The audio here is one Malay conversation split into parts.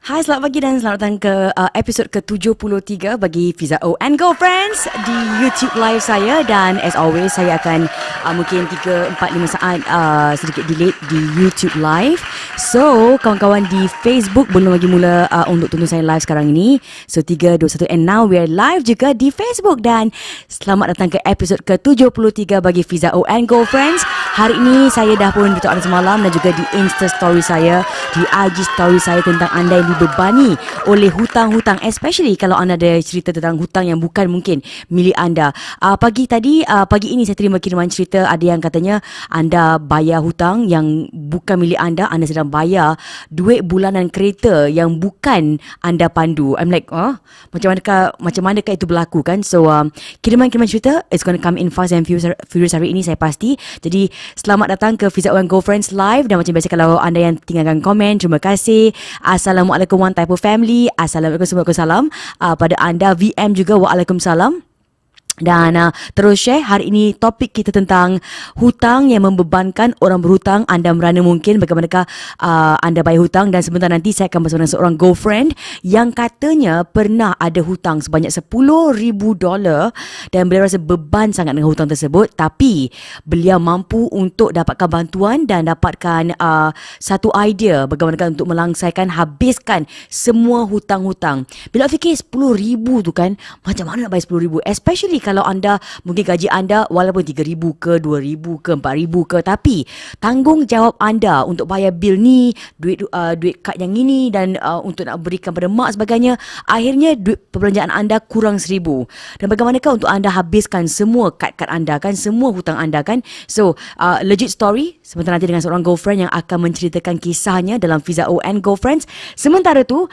Hai, selamat pagi dan selamat datang ke episod ke-73 bagi Fiza O And Girlfriends di YouTube live saya. Dan as always, saya akan mungkin 3, 4, 5 saat sedikit delayed di YouTube live. So, kawan-kawan di Facebook belum lagi mula untuk tonton saya live sekarang ini. So, 3, 2, 1 and now we are live juga di Facebook. Dan selamat datang ke episod ke-73 bagi Fiza O And Girlfriends. Hari ini saya dah pun beritahu anda semalam dan juga di Insta story saya, di IG story saya tentang anda yang dibebani oleh hutang-hutang, especially kalau anda ada cerita tentang hutang yang bukan mungkin milik anda. Pagi ini saya terima kiriman cerita, ada yang katanya anda bayar hutang yang bukan milik anda sedang bayar duit bulanan kereta yang bukan anda pandu. I'm like, macam manakah itu berlaku kan? So kiriman-kiriman cerita is going to come in fast and furious hari ini, saya pasti. Jadi selamat datang ke Fiza O And Girlfriends live. Dan macam biasa, kalau anda yang tinggalkan komen, terima kasih. Assalamualaikum One Type of Family. Assalamualaikum Waalaikumsalam. Pada anda VM juga, Waalaikumsalam. Dan terus share. Hari ini topik kita tentang hutang yang membebankan orang berhutang. Anda merana mungkin bagaimanakah anda bayar hutang. Dan sebentar nanti saya akan bersama dengan seorang girlfriend yang katanya pernah ada hutang sebanyak $10,000 dan beliau rasa beban sangat dengan hutang tersebut. Tapi beliau mampu untuk dapatkan bantuan dan dapatkan satu idea bagaimanakah untuk habiskan semua hutang-hutang. Bila fikir $10,000 tu kan, macam mana nak bayar $10,000? Especially kalau anda mungkin gaji anda walaupun $3,000 ke $2,000 ke $4,000 ke, tapi tanggungjawab anda untuk bayar bil ni, duit kad yang ini dan untuk nak berikan pada mak sebagainya, akhirnya duit perbelanjaan anda kurang $1,000. Dan bagaimanakah untuk anda habiskan semua kad-kad anda kan, semua hutang anda kan? So legit story sebentar nanti dengan seorang girlfriend yang akan menceritakan kisahnya dalam Fiza O And Girlfriends. Sementara tu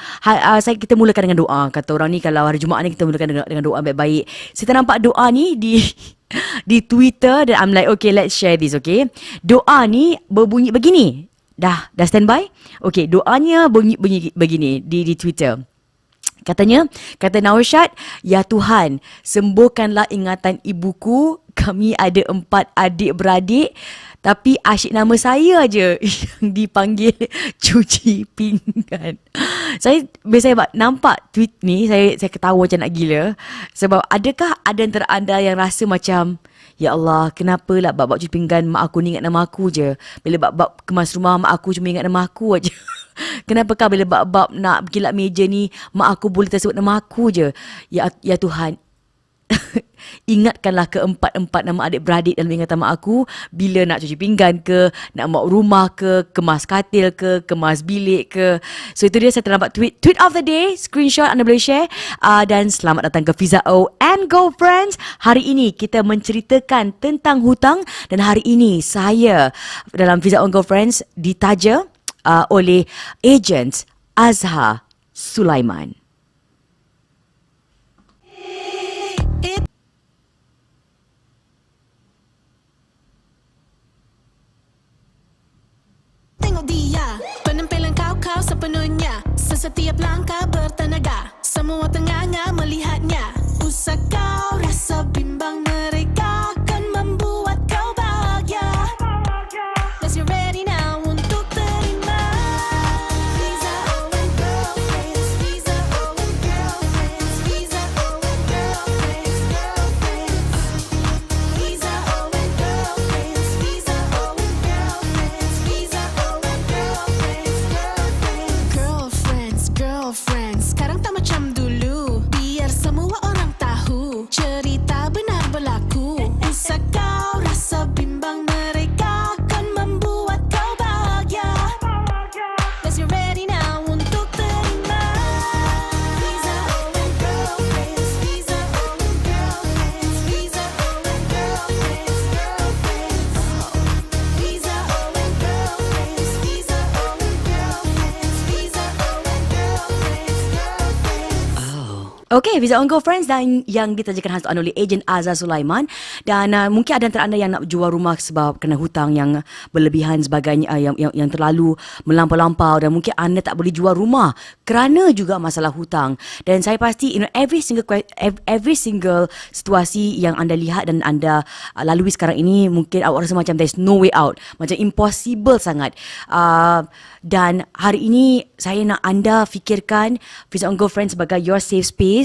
kita mulakan dengan doa. Kata orang ni, kalau hari Jumaat ni kita mulakan dengan doa baik-baik. Saya nampak doa ni di Twitter dan I'm like, okay, let's share this, okay. Doa ni berbunyi begini. Dah standby? Okay, doanya bunyi begini di Twitter. Kata Nausyad, ya Tuhan, sembuhkanlah ingatan ibuku. Kami ada 4 adik-beradik, tapi asyik nama saya aja yang dipanggil cuci pinggan. Saya biasa nampak tweet ni, saya ketawa macam nak gila. Sebab adakah ada antara anda yang rasa macam, ya Allah, kenapa lah bab cuci pinggan mak aku ni ingat nama aku je. Bila bab kemas rumah, mak aku cuma ingat nama aku aja. Kenapakah bila bab nak berkilap meja ni, mak aku boleh tersebut nama aku je. Ya Tuhan, ingatkanlah keempat-empat nama adik-beradik dalam ingatan mak aku bila nak cuci pinggan ke, nak mau rumah ke, kemas katil ke, kemas bilik ke. So itu dia, saya ternampak tweet of the day, screenshot anda boleh share. Dan selamat datang ke Fiza O And Girlfriends. Hari ini kita menceritakan tentang hutang dan hari ini saya dalam Fiza O And Girlfriends ditaja oleh Agent Azhar Sulaiman. Dia penampilan kau sepenuhnya, setiap langkah bertenaga, semua tenganga melihatnya. Usah kau rasa bimbang, mereka akan membuat kau bahagia. Let's get ready now untuk terima Fiza O And Girlfriends, Fiza O And Girlfriends, Fiza O And Girlfriends, Fiza O And Girlfriends, Fiza O And Girlfriends, Fiza O And Girlfriends, Girlfriends, sekarang tak macam dulu. Okay, Fiza O And Girlfriends dan yang ditajakan khas oleh Agent Azhar Sulaiman. Dan mungkin ada antara anda yang nak jual rumah sebab kena hutang yang berlebihan sebagainya, yang terlalu melampau-lampau, dan mungkin anda tak boleh jual rumah kerana juga masalah hutang. Dan saya pasti every single situasi yang anda lihat dan anda lalui sekarang ini, mungkin awak rasa macam there's no way out, macam impossible sangat. Dan hari ini saya nak anda fikirkan Fiza O And Girlfriends sebagai your safe space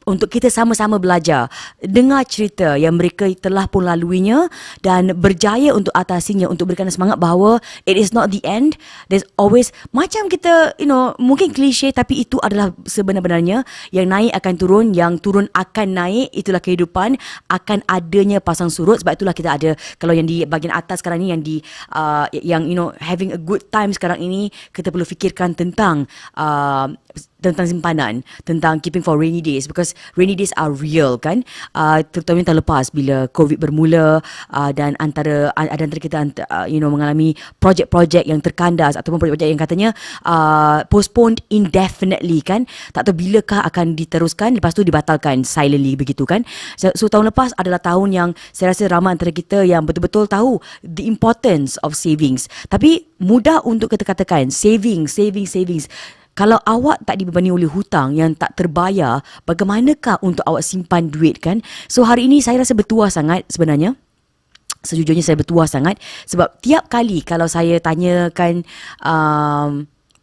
untuk kita sama-sama belajar, dengar cerita yang mereka telah pun laluinya dan berjaya untuk atasinya, untuk berikan semangat bahawa it is not the end. There's always, macam kita mungkin klise, tapi itu adalah sebenar-benarnya. Yang naik akan turun, yang turun akan naik. Itulah kehidupan, akan adanya pasang surut. Sebab itulah kita ada, kalau yang di bahagian atas sekarang ni, yang having a good time sekarang ini, kita perlu fikirkan tentang simpanan, tentang keeping for rainy days, because rainy days are real kan. Terutama tahun lepas bila COVID bermula, dan ada antara kita mengalami projek-projek yang terkandas ataupun projek-projek yang katanya postponed indefinitely kan. Tak tahu bilakah akan diteruskan, lepas tu dibatalkan silently begitu kan. So tahun lepas adalah tahun yang saya rasa ramai antara kita yang betul-betul tahu the importance of savings. Tapi mudah untuk kita katakan savings. Kalau awak tak dibebani oleh hutang yang tak terbayar, bagaimanakah untuk awak simpan duit kan? So hari ini saya rasa bertuah sangat sebenarnya. Sejujurnya saya bertuah sangat sebab tiap kali kalau saya tanyakan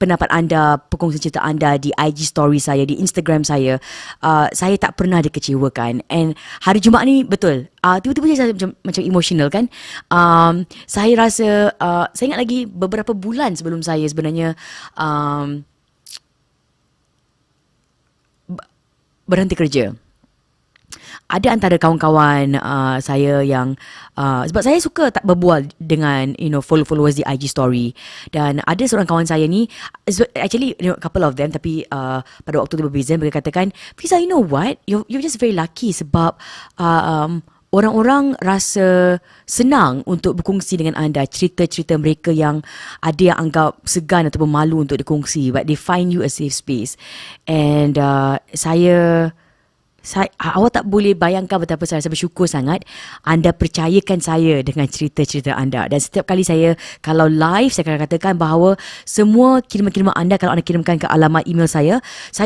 pendapat anda, perkongsian cerita anda di IG story saya, di Instagram saya tak pernah dikecewakan. And hari Jumaat ni betul, tiba-tiba saya macam emotional kan. Saya rasa, saya ingat lagi beberapa bulan sebelum saya sebenarnya berhenti kerja. Ada antara kawan-kawan saya yang sebab saya suka tak berbual dengan followers di IG story, dan ada seorang kawan saya ni, actually couple of them, tapi pada waktu itu berbeza. Mereka katakan, Fiza, you know what, you're just very lucky sebab orang-orang rasa senang untuk berkongsi dengan anda cerita-cerita mereka yang ada yang anggap segan ataupun malu untuk dikongsi, but they find you a safe space. And awak tak boleh bayangkan betapa saya bersyukur sangat anda percayakan saya dengan cerita-cerita anda. Dan setiap kali saya, kalau live, saya akan katakan bahawa semua kiriman-kiriman anda, kalau anda kirimkan ke alamat email saya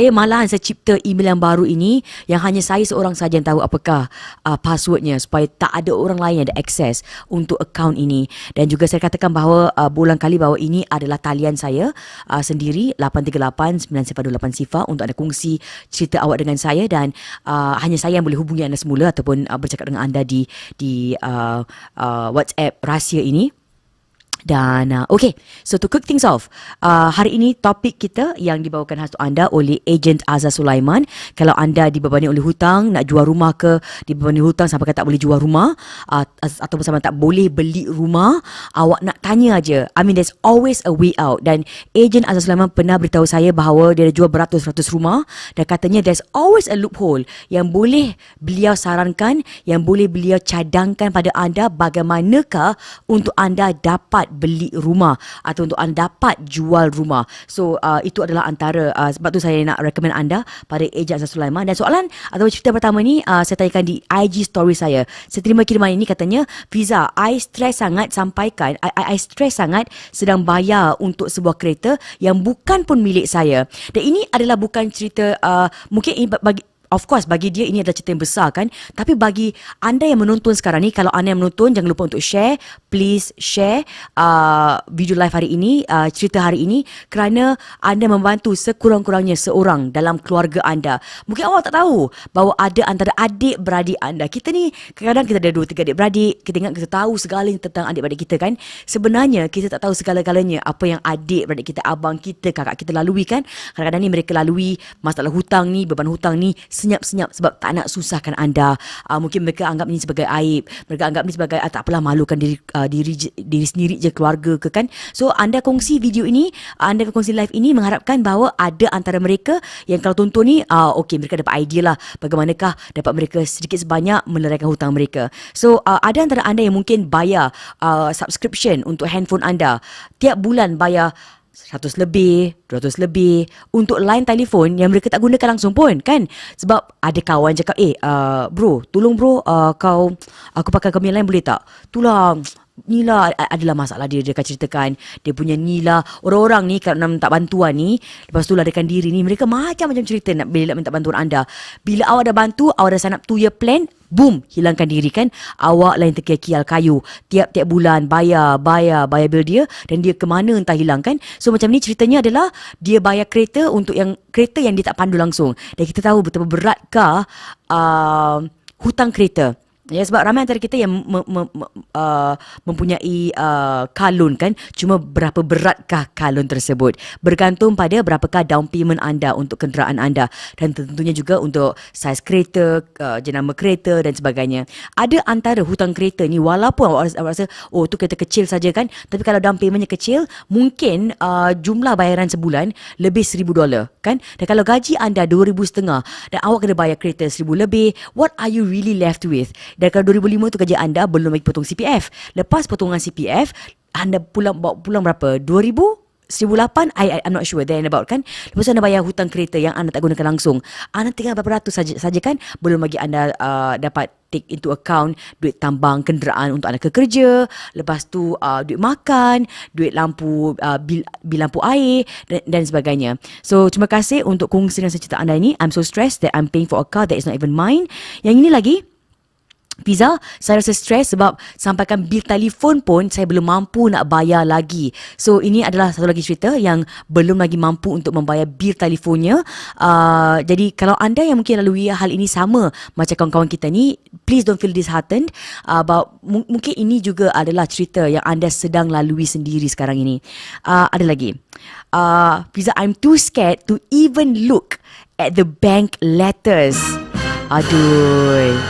malahan saya cipta email yang baru ini yang hanya saya seorang saja yang tahu apakah passwordnya, supaya tak ada orang lain yang ada akses untuk akaun ini. Dan juga saya katakan bahawa berulang kali bahawa ini adalah talian saya sendiri, 838-998 untuk anda kongsi cerita awak dengan saya. Dan hanya saya yang boleh hubungi anda semula ataupun bercakap dengan anda di WhatsApp rahsia ini. Dan okay, so to kick things off, hari ini topik kita yang dibawakan khas anda oleh Agent Azhar Sulaiman. Kalau anda dibebani oleh hutang, nak jual rumah ke, dibebani hutang sampai tak boleh jual rumah, ataupun sampai tak boleh beli rumah, awak nak tanya aja. I mean, there's always a way out. Dan Agent Azhar Sulaiman pernah beritahu saya bahawa dia dah jual beratus-ratus rumah, dan katanya there's always a loophole yang boleh beliau sarankan, yang boleh beliau cadangkan pada anda, bagaimanakah untuk anda dapat beli rumah atau untuk anda dapat jual rumah. So itu adalah antara sebab tu saya nak recommend anda pada Agent Azhar Sulaiman. Dan soalan atau cerita pertama ni saya tanyakan di IG story saya. Saya terima kiriman ini, katanya, Fiza, I stress sangat sampaikan, I stress sangat sedang bayar untuk sebuah kereta yang bukan pun milik saya. Dan ini adalah bukan cerita mungkin bagi, of course, bagi dia ini adalah cerita yang besar kan. Tapi bagi anda yang menonton sekarang ni, kalau anda yang menonton, jangan lupa untuk share. Please share video live hari ini, cerita hari ini, kerana anda membantu sekurang-kurangnya seorang dalam keluarga anda. Mungkin awak tak tahu bahawa ada antara adik-beradik anda. Kita ni kadang-kadang kita ada 2-3 adik-beradik. Kita ingat kita tahu segalanya tentang adik-beradik kita kan. Sebenarnya kita tak tahu segala-galanya apa yang adik-beradik kita, abang kita, kakak kita lalui kan. Kadang-kadang ni mereka lalui masalah hutang ni, beban hutang ni, senyap-senyap sebab tak nak susahkan anda. Mungkin mereka anggap ini sebagai aib, mereka anggap ini sebagai tak apalah, malukan diri sendiri je, keluarga ke kan. So anda kongsi video ini, anda kongsi live ini, mengharapkan bahawa ada antara mereka yang kalau tonton ni okay, mereka dapat idea lah bagaimanakah dapat mereka sedikit sebanyak meleraikan hutang mereka. So ada antara anda yang mungkin bayar subscription untuk handphone anda, tiap bulan bayar 100 lebih, 200 lebih untuk line telefon yang mereka tak gunakan langsung pun kan. Sebab ada kawan cakap, bro, tolong bro, aku pakai kau punya line boleh tak? Itulah, ni lah adalah masalah dia akan ceritakan. Dia punya ni lah, orang-orang ni kalau nak minta bantuan ni, lepas tu larikan diri ni, mereka macam-macam cerita bila minta bantuan anda. Bila awak dah bantu, awak dah sign up 2 year plan, boom, hilangkan diri kan. Awak lain terkial-kial kayu. Tiap-tiap bulan bayar bil dia, dan dia ke mana entah hilang kan. So macam ni ceritanya adalah dia bayar kereta untuk yang kereta yang dia tak pandu langsung. Dan kita tahu betapa beratkah hutang kereta. Ya, sebab ramai antara kita yang mempunyai kalun kan. Cuma berapa beratkah kalun tersebut? Bergantung pada berapakah down payment anda untuk kenderaan anda. Dan tentunya juga untuk saiz kereta, jenama kereta dan sebagainya. Ada antara hutang kereta ni, walaupun awak rasa, tu kereta kecil saja kan. Tapi kalau down paymentnya kecil, mungkin jumlah bayaran sebulan lebih $1,000 kan. Dan kalau gaji anda $2,500 dan awak kena bayar kereta $1,000 lebih, what are you really left with? Dan kalau 2005 tu gaji anda belum lagi potong CPF. Lepas potongan CPF, anda pulang berapa? 2,000? 1,800? I'm not sure. Then about kan. Lepas tu anda bayar hutang kereta yang anda tak gunakan langsung. Anda tinggal berapa ratus saja kan. Belum lagi anda dapat take into account duit tambang kenderaan untuk anda ke kerja. Lepas tu duit makan, duit lampu, bil lampu air dan sebagainya. So terima kasih untuk kongsi dan cerita anda ini. I'm so stressed that I'm paying for a car that is not even mine. Yang ini lagi, Fiza, saya rasa stres sebab sampaikan bil telefon pun saya belum mampu nak bayar lagi. So ini adalah satu lagi cerita yang belum lagi mampu untuk membayar bil telefonnya. Jadi kalau anda yang mungkin lalui hal ini sama macam kawan-kawan kita ni, please don't feel disheartened. Mungkin ini juga adalah cerita yang anda sedang lalui sendiri sekarang ini. Ada lagi. Fiza, I'm too scared to even look at the bank letters. Aduh.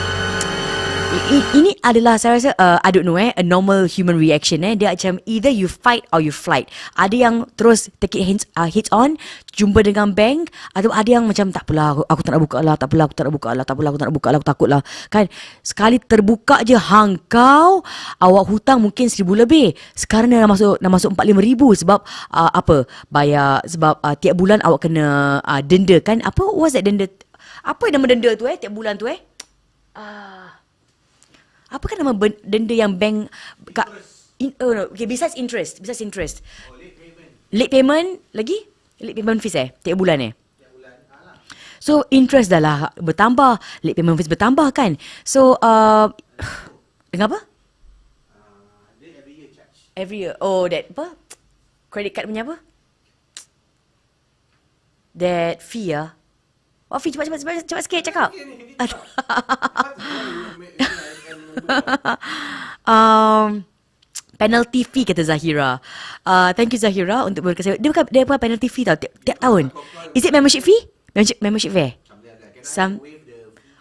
Ini adalah saya rasa I don't know a normal human reaction. Dia macam either you fight or you flight. Ada yang terus take it hits on, jumpa dengan bank, atau ada yang macam tak apalah, aku tak nak buka lah, tak apalah aku tak nak buka lah, tak apalah aku tak nak buka lah, aku takut lah kan. Sekali terbuka je hang kau, awak hutang mungkin 1,000 lebih. Sekarang dah masuk 4-5 ribu sebab bayar sebab tiap bulan awak kena denda kan. Apa was that denda? Apa nama denda tu tiap bulan tu Apakah nama denda yang bank okay, besides interest. Late payment lagi? Late payment fees tiap bulan tiap bulan. So interest dah lah bertambah, late payment fees bertambah kan. So dengan apa? Every year charge. Every year. Oh, that apa? Credit card punya apa? That fee What fee? Cepat sikit cakap. Penalty fee kata Zahira. Thank you Zahira untuk berkasih. Dia bukan penalty fee tau tiap tahun. Is it membership fee? Membership fee?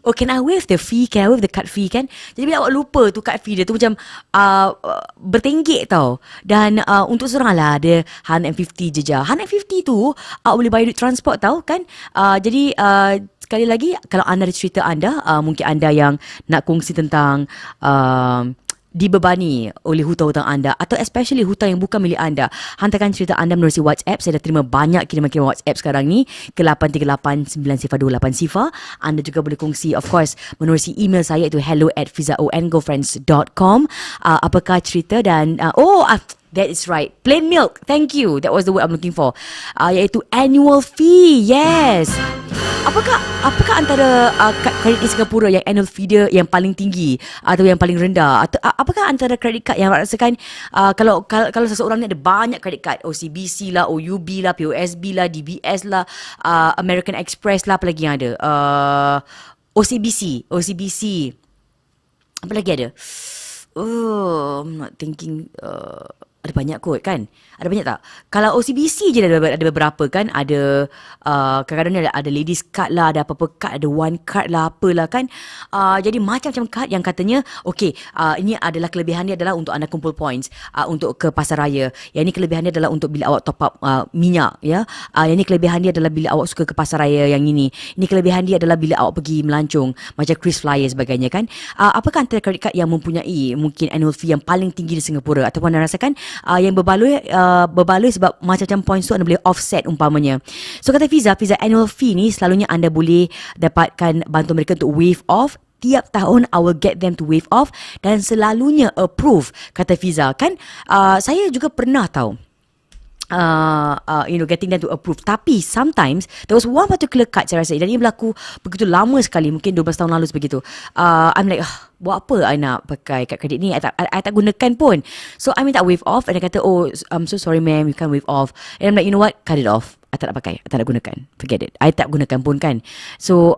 Can I waive the fee? Can I waive the card fee kan? Jadi bila awak lupa tu card fee dia tu macam bertenggek tau. Dan untuk seorang lah ada 150 je. 150 tu awak boleh bayar duit transport tau kan. Jadi sekali lagi, kalau anda ada cerita anda, mungkin anda yang nak kongsi tentang dibebani oleh hutang-hutang anda, atau especially hutang yang bukan milik anda, hantarkan cerita anda menerusi WhatsApp. Saya dah terima banyak kiriman-kiriman WhatsApp sekarang ni ke 8389028. Anda juga boleh kongsi, of course, menerusi email saya iaitu hello@fizaoandgirlfriends.com. Apakah cerita dan that is right. Plain milk. Thank you. That was the word I'm looking for. Iaitu annual fee. Yes. Apakah antara kredit di Singapura yang annual fee dia yang paling tinggi atau yang paling rendah? Atau apakah antara kredit kad yang rasakan kalau seseorang ni ada banyak kredit kad, OCBC lah, OUB lah, POSB lah, DBS lah, American Express lah, apa lagi yang ada? OCBC. Apa lagi ada? I'm not thinking. Ada banyak kot kan? Ada banyak tak? Kalau OCBC je ada beberapa kan? Ada kadang-kadang ada ladies card lah, ada apa-apa card, ada one card lah, apalah kan? Jadi macam-macam card yang katanya ini adalah kelebihan dia adalah untuk anda kumpul points untuk ke pasar raya. Yang ini kelebihan dia adalah untuk bila awak top up minyak ya. Yang ini kelebihan dia adalah bila awak suka ke pasar raya yang ini. Ini kelebihan dia adalah bila awak pergi melancong macam KrisFlyer sebagainya kan? Apakah antara credit card yang mempunyai mungkin annual fee yang paling tinggi di Singapura ataupun anda rasakan Yang berbaloi sebab macam-macam points tu anda boleh offset umpamanya. So kata Fiza annual fee ni selalunya anda boleh dapatkan bantuan mereka untuk waive off. Tiap tahun I will get them to waive off dan selalunya approve, kata Fiza. Kan saya juga pernah tahu getting them to approve. Tapi sometimes there was one particular card saya rasa, dan ini berlaku begitu lama sekali, mungkin 12 tahun lalu sebegitu. I'm like, buat apa I nak pakai kad kredit ni, I tak gunakan pun. So I minta waive off, and dia kata, oh I'm so sorry ma'am, you can't waive off. And I'm like, you know what, cut it off, I tak nak pakai, I tak nak gunakan, forget it, I tak gunakan pun kan. So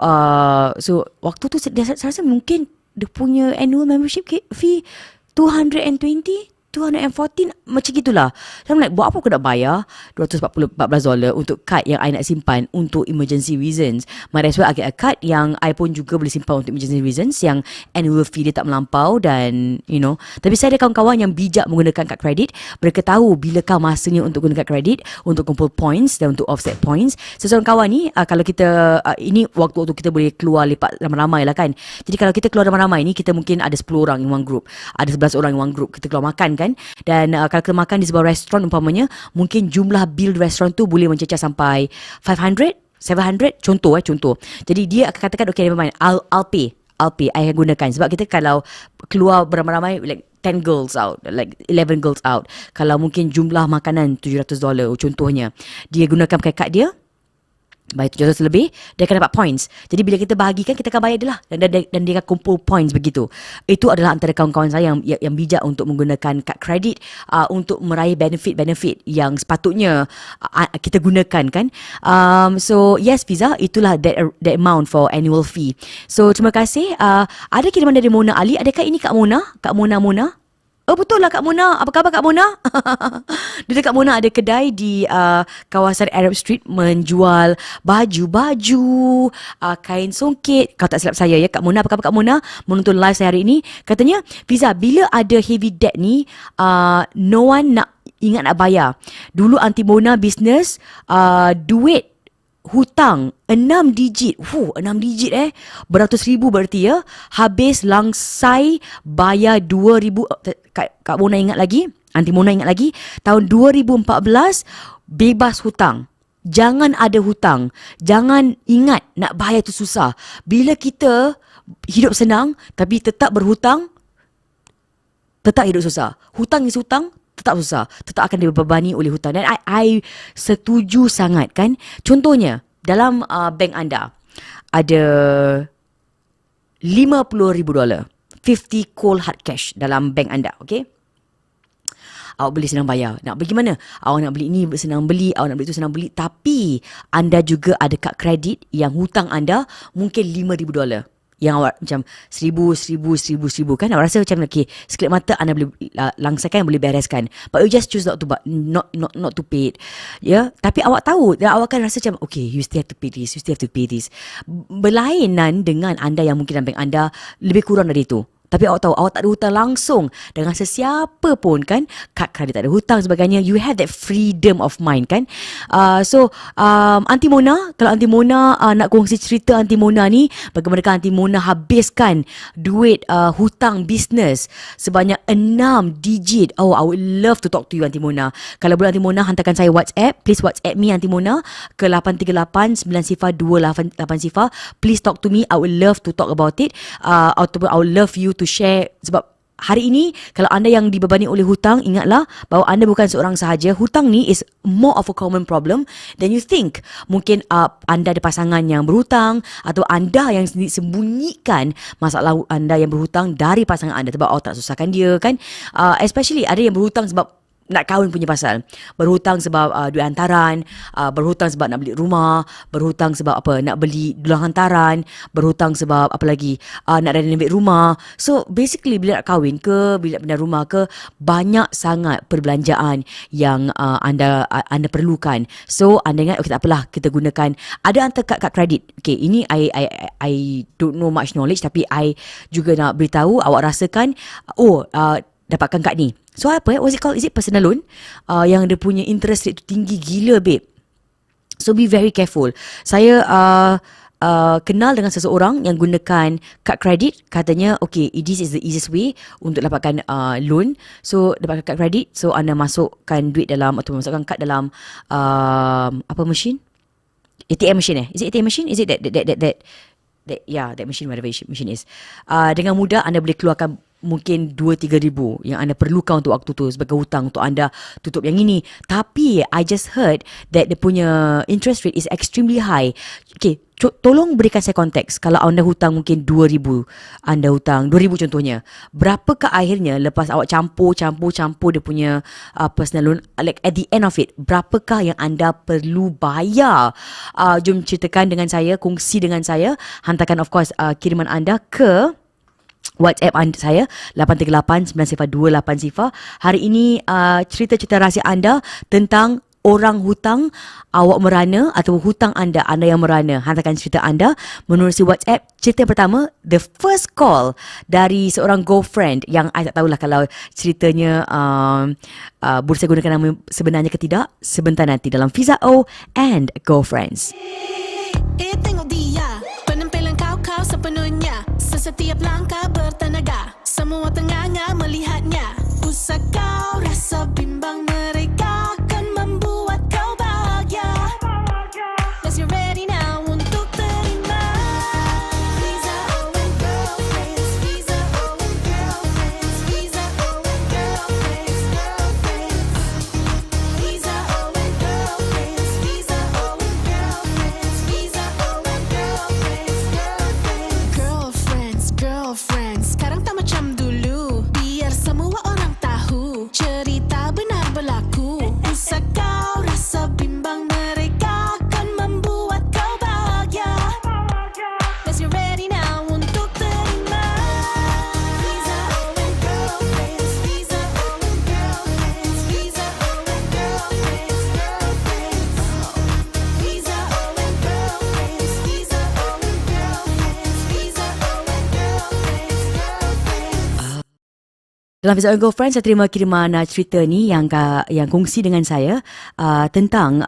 waktu tu saya rasa mungkin dia punya annual membership fee 220 214 macam gitulah. So I'm like, buat apa aku nak bayar $214 untuk kad yang I nak simpan untuk emergency reasons. Might as well I get a card yang I pun juga boleh simpan untuk emergency reasons, yang annual fee dia tak melampau. Dan tapi saya ada kawan-kawan yang bijak menggunakan kad kredit. Mereka tahu bilakah masanya untuk guna kad kredit, untuk kumpul points dan untuk offset points. Seseorang kawan ni, kalau kita ini waktu-waktu kita boleh keluar lepak ramai-ramai lah kan. Jadi kalau kita keluar ramai-ramai ni, kita mungkin ada 10 orang in one group, ada 11 orang in one group, kita keluar makan kan. Dan kalau kita makan di sebuah restoran umpamanya, mungkin jumlah bil restoran tu boleh mencecah sampai 500, 700, contoh. Jadi dia akan katakan, okay, never mind, I'll pay, I akan gunakan. Sebab kita kalau keluar beramai-ramai, like 10 girls out, like 11 girls out, kalau mungkin jumlah makanan $700 contohnya, dia gunakan pakai kad dia, bayar $700 lebih, dia akan dapat points. Jadi bila kita bahagikan, kita akan bayar dia lah, dan dia akan kumpul points begitu. Itu adalah antara kawan-kawan saya yang bijak untuk menggunakan kad kredit untuk meraih benefit-benefit yang sepatutnya kita gunakan kan. So yes Fiza, itulah that amount for annual fee. So terima kasih. Ada kiriman dari Mona Ali. Adakah ini Kak Mona? Kak Mona? Oh betul lah Kak Mona. Apa khabar Kak Mona? Dia Kak Mona ada kedai di kawasan Arab Street, menjual baju-baju, kain songket. Kalau tak silap saya ya Kak Mona. Apa khabar Kak Mona? Menonton live saya hari ini. Katanya, Fiza, bila ada heavy debt ni, no one nak ingat nak bayar. Dulu Aunty Mona business, duit hutang 6 digit. 6 digit beratus ribu berarti ya. Habis langsai bayar 2,000. Kak Mona ingat lagi, Aunty Mona ingat lagi, tahun 2014 bebas hutang. Jangan ada hutang. Jangan ingat nak bayar tu susah. Bila kita hidup senang tapi tetap berhutang, tetap hidup susah. Hutang is hutang, tetap susah, tetap akan dibebani oleh hutang. Dan I setuju sangat kan. Contohnya dalam bank anda ada $50,000, 50 cold hard cash dalam bank anda, okay? Awak boleh senang bayar. Nak pergi mana? Awak nak beli ni senang beli, awak nak beli tu senang beli. Tapi anda juga ada kad kredit yang hutang anda mungkin $5,000. Yang awak macam 1,000 kan, awak rasa macam okay, sekelip mata anda boleh langsaikan, boleh bereskan, but you just choose not to pay it, ya. Tapi awak tahu, dan awak akan rasa macam okay, you still have to pay this. Berlainan dengan anda yang mungkin dalam bank anda lebih kurang dari itu. Tapi awak tahu, awak tak ada hutang langsung dengan sesiapa pun kan. Kad kredit tak ada hutang sebagainya. You have that freedom of mind kan. So Aunty Mona, kalau Aunty Mona nak kongsi cerita Aunty Mona ni, bagaimana Aunty Mona habiskan duit hutang bisnes sebanyak 6 digit. Oh, I would love to talk to you Aunty Mona. Kalau boleh Aunty Mona, hantarkan saya WhatsApp. Please WhatsApp me Aunty Mona ke 838-90-288. Please talk to me. I would love to talk about it. Ataupun I would love you to share. Sebab hari ini, kalau anda yang dibebani oleh hutang, ingatlah bahawa anda bukan seorang sahaja. Hutang ni is more of a common problem than you think. Mungkin anda ada pasangan yang berhutang, atau anda yang sembunyikan masalah anda yang berhutang dari pasangan anda sebab awak tak susahkan dia kan. Especially ada yang berhutang sebab nak kahwin punya pasal, berhutang sebab duit hantaran, berhutang sebab nak beli rumah, berhutang sebab apa, nak beli dulang hantaran, berhutang sebab apa lagi, nak renovate rumah. So basically bila nak kahwin ke, bila nak pindah rumah ke, banyak sangat perbelanjaan yang anda perlukan. So anda ingat, okay, tak apalah, kita gunakan ada antara kad kredit. Okay, ini I don't know much knowledge, tapi I juga nak beritahu awak rasakan, dapatkan kad ni. So apa what's it called? Is it personal loan? Yang dia punya interest rate tu tinggi gila babe. So be very careful. Saya kenal dengan seseorang yang gunakan kad kredit. Katanya okay, this is the easiest way untuk dapatkan loan. So dapatkan kad kredit, so anda masukkan duit dalam atau masukkan kad dalam apa machine? ATM machine Is it ATM machine? Is it that that machine, whatever machine is. Dengan mudah anda boleh keluarkan mungkin 2-3 ribu yang anda perlukan untuk waktu tu sebagai hutang untuk anda tutup yang ini. Tapi I just heard that dia punya interest rate is extremely high. Okay, tolong berikan saya konteks. Kalau anda hutang mungkin 2,000, anda hutang 2,000 contohnya, berapakah akhirnya lepas awak campur dia punya personal loan, like at the end of it, berapakah yang anda perlu bayar? Jom ceritakan dengan saya, kongsi dengan saya, hantarkan of course kiriman anda ke WhatsApp saya 838-902-80. Hari ini cerita-cerita rahsia anda tentang orang hutang, awak merana atau hutang anda yang merana. Hantarkan cerita anda menerusi WhatsApp. Cerita yang pertama, the first call dari seorang girlfriend yang I tak tahulah kalau ceritanya boleh saya gunakan nama sebenarnya ke tidak. Sebentar nanti dalam Fiza O And Girlfriends. Tengok dia, penampilan kau sepenuhnya. Setiap langkah bertenaga, semua tengah-tengah melihatnya. Usah kau rasa bimbang, mereka akan membuat kau bahagia. Let's get ready now untuk terima. Fiza O And Girlfriends, Fiza O And Girlfriends, Fiza O And Girlfriends, Fiza O And Girlfriends, Fiza O And Girlfriends, Fiza O And Girlfriends, girlfriends. Sekarang tak macam dulu, biar semua orang tahu cerita benar berlaku. Usah kau rasa bimbang, mereka akan membuat kau bahagia. Let's get ready now untuk terima. Fiza O And Girlfriends, Fiza O And Girlfriends, Fiza O And Girlfriends, Fiza O And Girlfriends, Fiza O And Girlfriends, Fiza O And Girlfriends. Dalam Fiza O And Girlfriends, saya terima kiriman cerita ni yang kongsi dengan saya tentang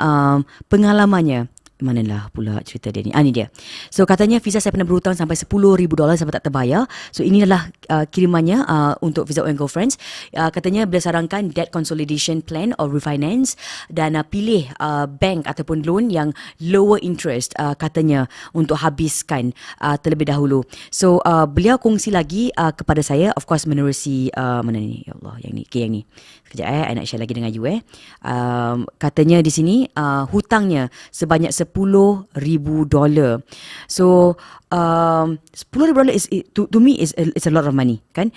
pengalamannya. Manalah pula cerita dia ni. Ni dia. So katanya Fiza, saya pernah berhutang sampai $10,000 sampai tak terbayar. So ini adalah kirimannya untuk Fiza O And Girlfriends. Katanya beliau sarankan debt consolidation plan or refinance dan pilih bank ataupun loan yang lower interest katanya untuk habiskan terlebih dahulu. So beliau kongsi lagi kepada saya, of course menerusi mana ni? Ya Allah, yang ni. Okay, yang ni. Sekejap I nak share lagi dengan you katanya di sini hutangnya sebanyak $10,000. So $10,000 is to me is a lot of money kan,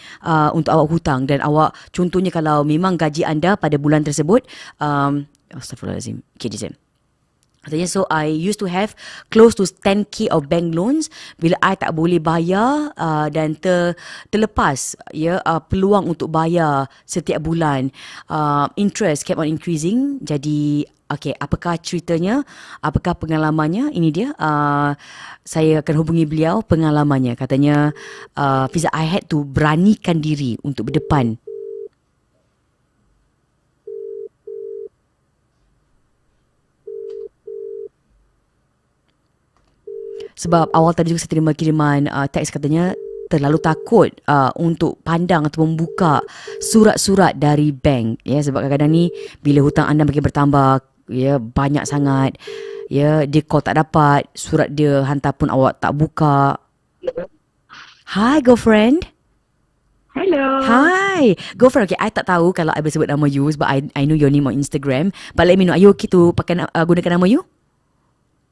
untuk awak hutang. Dan awak contohnya kalau memang gaji anda pada bulan tersebut Astaghfirullahalazim. Okay, katanya, so I used to have close to 10k of bank loans. Bila I tak boleh bayar dan terlepas peluang untuk bayar setiap bulan, interest kept on increasing. Jadi okay, apakah ceritanya? Apakah pengalamannya? Ini dia. Saya akan hubungi beliau pengalamannya. Katanya, Fiza, I had to beranikan diri untuk berdepan. Sebab awal tadi juga saya terima kiriman teks, katanya terlalu takut untuk pandang atau membuka surat-surat dari bank. Ya, sebab kadang-kadang ni bila hutang anda makin bertambah, ya, banyak sangat, ya, dia call tak dapat, surat dia hantar pun awak tak buka. Hi girlfriend. Hello. Hi girlfriend. Okay, I tak tahu kalau I boleh sebut nama you sebab I know your name on Instagram. But let me know, are you okay to pakai gunakan nama you?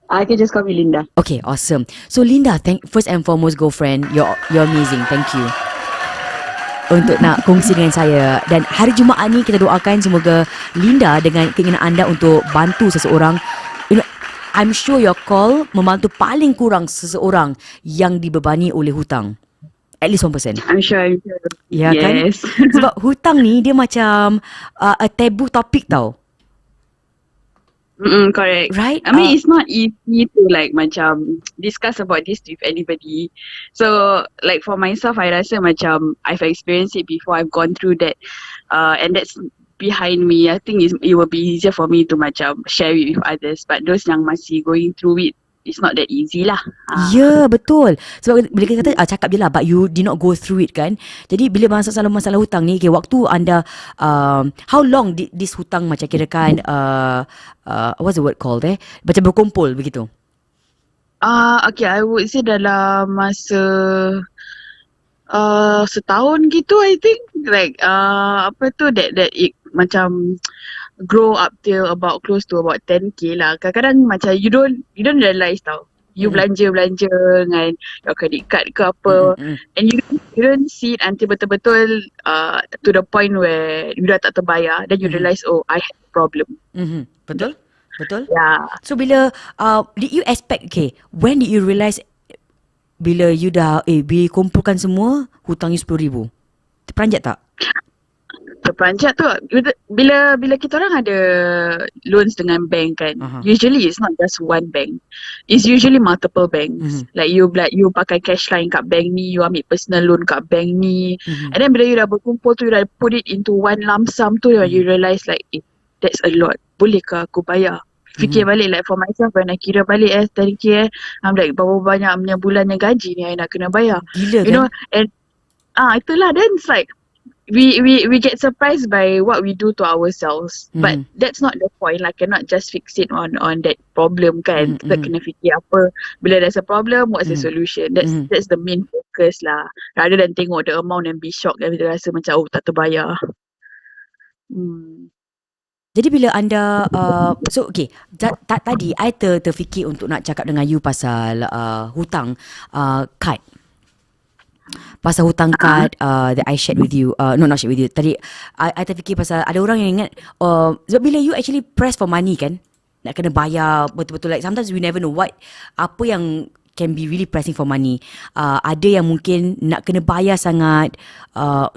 I can just call me Linda. Okay, awesome. So Linda, first and foremost girlfriend, you're amazing. Thank you untuk nak kongsi dengan saya. Dan hari Jumaat ni kita doakan semoga Linda dengan keinginan anda untuk bantu seseorang. You know, I'm sure your call membantu paling kurang seseorang yang dibebani oleh hutang. At least 1%. I'm sure. Ya, yes. Kan? Sebab hutang ni dia macam a taboo topic tau. Correct. Right? I mean, it's not easy to like macam discuss about this with anybody. So like for myself, I rasa macam I've experienced it before. I've gone through that, and that's behind me. I think it will be easier for me to macam share it with others. But those yang masih going through it it's not that easy lah. Ya, betul. Sebab bila kita kata cakap je lah, but you did not go through it kan. Jadi bila masalah hutang ni, okay, waktu anda how long did this hutang macam kirakan what's the word called macam berkumpul begitu? Okay, I would say dalam masa setahun gitu, I think. Like that it macam grow up till about close to about 10k lah. Kadang-kadang macam you don't realize tau. You belanja dengan your credit card ke apa, and you don't see it until betul-betul to the point where you dah tak terbayar, then you realize, oh, I have a problem. Betul? Yeah. So bila did you expect, okay, when did you realize bila you dah bila kumpulkan semua hutang you 10,000? Terperanjat tak? Terperanjat tu bila kita orang ada loans dengan bank kan, usually it's not just one bank, it's usually multiple banks. Like you pakai cash line kat bank ni, you ambil personal loan kat bank ni, and then bila you dah berkumpul tu, you dah put it into one lump sum tu, you realize like that's a lot, boleh ke aku bayar? Fikir balik, like for myself, when I kira balik 10k, I'm like, berapa banyak punya bulannya gaji ni I nak kena bayar. Gila kan? You know, and itulah, then it's like we get surprised by what we do to ourselves, but that's not the point. Like, cannot just fix it on that problem kan. Kita kena fikir apa, bila there's a problem, what's the solution. That's the main focus lah, rather than tengok the amount and be shocked dan kita rasa macam tak terbayar. Jadi bila anda so okay, tadi I terfikir untuk nak cakap dengan you pasal hutang card. Pasal hutang card that I shared with you. No, not shared with you. Tadi I terfikir pasal ada orang yang ingat sebab bila you actually press for money kan, nak kena bayar betul-betul, like sometimes we never know apa yang can be really pressing for money. Ada yang mungkin nak kena bayar sangat,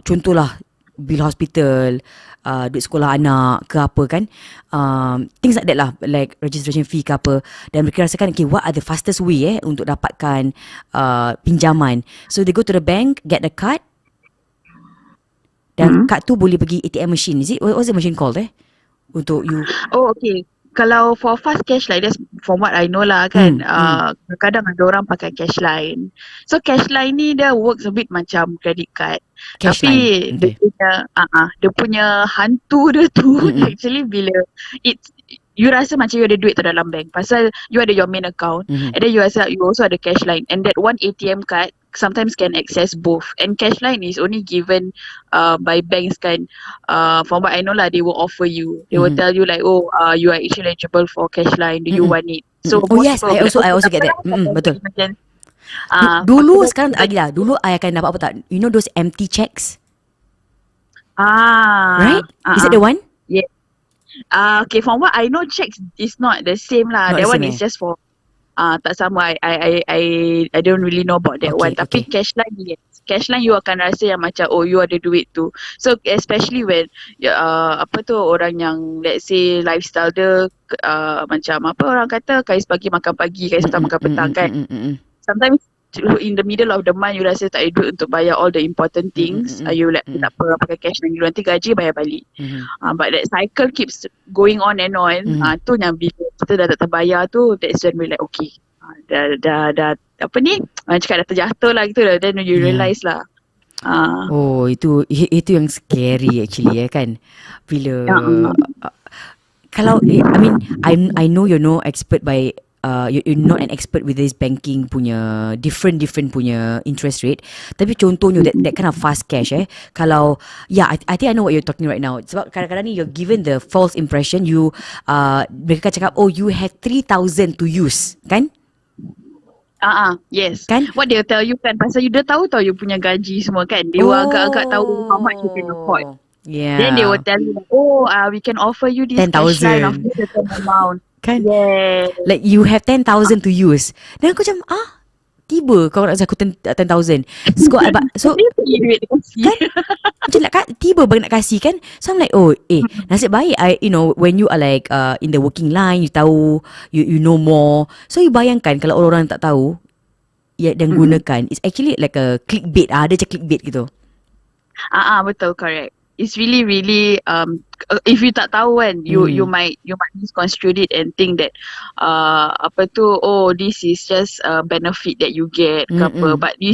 contohlah bil hospital, duit sekolah anak ke apa kan, things like that lah, like registration fee ke apa. Dan mereka rasakan, okay, what are the fastest way untuk dapatkan pinjaman. So they go to the bank, get the card, dan card tu boleh pergi ATM machine. Is it, what's the machine called untuk you? Oh, okay. Kalau for fast cash line, that's from what I know lah kan. Kadang-kadang ada orang pakai cash line. So cash line ni dia works a bit macam credit card. Cash Tapi line. Okay. dia punya hantu dia tu actually bila you rasa macam you ada duit tu dalam bank, pasal you ada your main account, and then you rasa you also ada cash line, and that one ATM card sometimes can access both, and cash line is only given by banks kan. From what I know lah, they will offer you, they will tell you like, oh, you are actually eligible for cash line, do you want it? So yes, I also get that. Betul. Dulu sekarang tak lagi lah. Dulu I akan dapat apa tak, you know those empty checks, right? Is that the one? Yeah. Okay, from what I know, checks is not the same lah. Not That the one same, is just for tak sama. I don't really know about that one. Tapi cash line, yes. Cash line you akan rasa yang macam, oh, you ada duit tu. So especially when orang yang let's say lifestyle dia macam apa orang kata, kais pagi makan pagi, kais petang makan petang kan. Sometimes in the middle of the month you rasa tak ada duit untuk bayar all the important things, you like tak apa, pakai cash dulu, nanti gaji bayar balik. But that cycle keeps going on and on. Tu yang bila kita dah tak terbayar tu, that's when we like, okay, dah apa ni, cakap dah terjatuh lah gitu, then you realise lah. Oh, itu yang scary actually kan. Bila kalau I know you're no expert by you're not an expert with this banking punya different punya interest rate, tapi contohnya that kind of fast cash kalau I think I know what you're talking right now. Sebab kadang-kadang ni you're given the false impression, you mereka cakap, oh, you have 3,000 to use kan. Yes. Kan? What they'll tell you kan, pasal you dah tahu you punya gaji semua kan. They will agak-agak tahu how much you can afford. Yeah. Then they will tell you, oh, we can offer you this 10,000 cash line of this certain amount. Kan? Yeah. Like you have 10,000 to use. Dan aku macam, tiba kau nak aku 10,000. So kan? Macam nak tiba bagi nak kasih kan. So I'm like, oh, nasib baik when you are like in the working line, you tahu, you know more. So you bayangkan kalau orang-orang tak tahu dan gunakan, it's actually like a clickbait. Ada je clickbait gitu. Betul, correct. it's really if you tak tahu kan, you might misconstrue it and think that this is just a benefit that you get ke apa, but you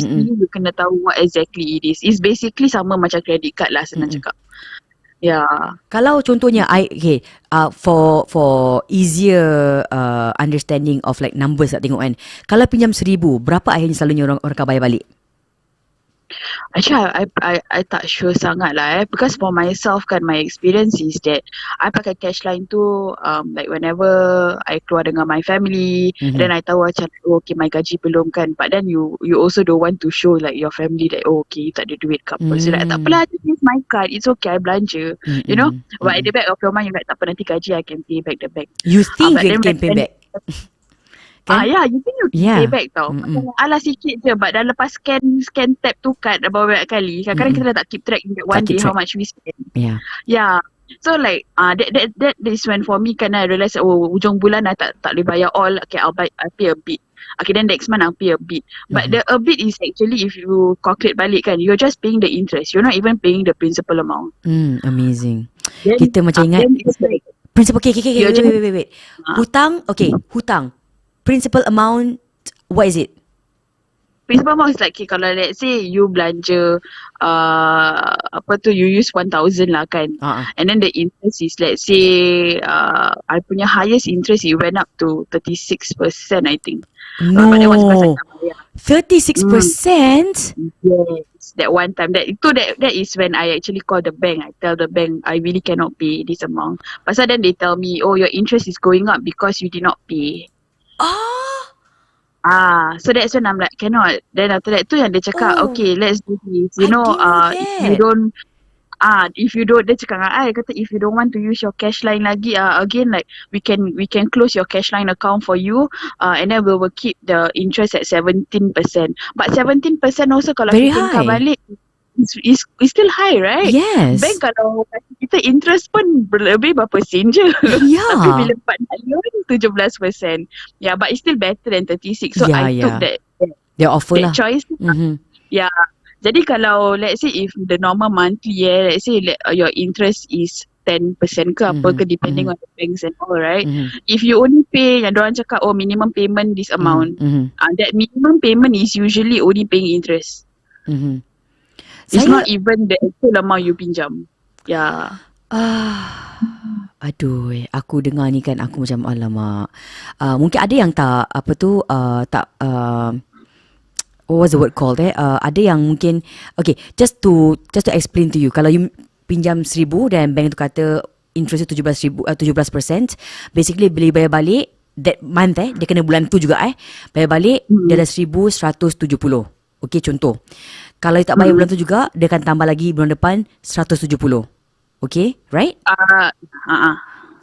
kena tahu what exactly it is. It's basically sama macam credit card lah, senang cakap. Yeah. Kalau contohnya for easier understanding of like numbers tak tengok kan. Kalau pinjam 1,000, berapa akhirnya selalunya orang akan bayar balik? Actually, I tak sure sangat lah because for myself kan, my experience is that I pakai cash line tu like whenever I keluar dengan my family, then I tahu macam okay my gaji belum kan, but then you also don't want to show like your family that okay you tak ada duit ke apa, so like tak apalah, this is my card, it's okay I belanja, you know, but at the back of your mind you like tak apa, nanti gaji I can pay back the bank. You think you can pay back? You think you can pay back tau. Alah sikit je, but dah lepas scan tap tu card dah berapa banyak kali. Kadang-kadang kita dah tak keep track in that one day how much we spend. Yeah. So like that is when for me kan I realise ujung bulan I tak boleh bayar all. Okay, I'll pay a bit. Okay, then next month I'll pay a bit. But the a bit is actually, if you calculate balik kan, you're just paying the interest. You're not even paying the principal amount. Amazing. Then, kita macam ingat like, principal. Wait. Hutang. Principal amount, what is it? Principal amount is like, kalau let's say you belanja you use 1,000 lah kan, and then the interest is, let's say I punya highest interest it went up to 36% I think. No, but that was because I tak bayar. 36%? Yes, that one time. That is when I actually call the bank. I tell the bank I really cannot pay this amount. Pasal then they tell me, your interest is going up because you did not pay. So that's when I'm like, cannot. Then after that tu yang dia cakap, okay, let's do this. You know, if you don't, dia cakap dengan I, kata if you don't want to use your cash line lagi, again like we can close your cash line account for you, and then we will keep the interest at 17%. But 17% also kalau very kita high. balik, it's still high, right? Yes. Bank kalau kasi kita interest pun lebih berapa sen je. Yeah. Tapi bila dapat loan 17%. Yeah, but it's still better than 36. So I took that offer lah. choice. Yeah. Jadi kalau let's say if the normal monthly, let's say your interest is 10% ke apa ke, depending on the banks and all, right? If you only pay, yang diorang cakap minimum payment this amount, that minimum payment is usually only paying interest. It's not even the actual amount you pinjam. Yeah. Aduh, aku dengar ni kan, aku macam alamak. Mungkin ada yang tak what was the word called ada yang mungkin, okay, just to explain to you, kalau you pinjam 1,000 dan bank tu kata interest 17%, basically bila bayar balik that month dia kena bulan tu juga bayar balik dia ada 1,170. Okay, contoh. Kalau dia tak bayar bulan tu juga, dia akan tambah lagi bulan depan 170. Okay, right?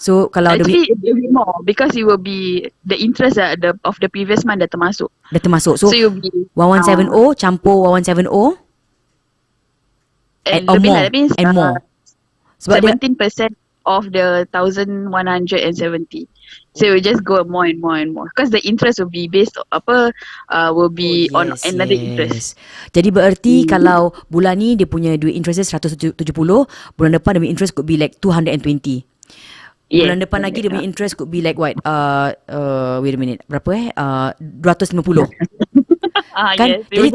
So kalau actually it will be more because it will be the interest of the previous month dah termasuk. So you'll be 1170 campur 1170 and or lebih more, lah, that means and more. Sebab 17% of the 1,170. So it will just go more and more and more because the interest will be based will be on another interest. Jadi bererti kalau bulan ni dia punya duit interest 170, bulan depan dia punya interest could be like 220. Bulan depan lagi dia punya interest could be like what? Wait a minute. Berapa 250. Kan? Yes,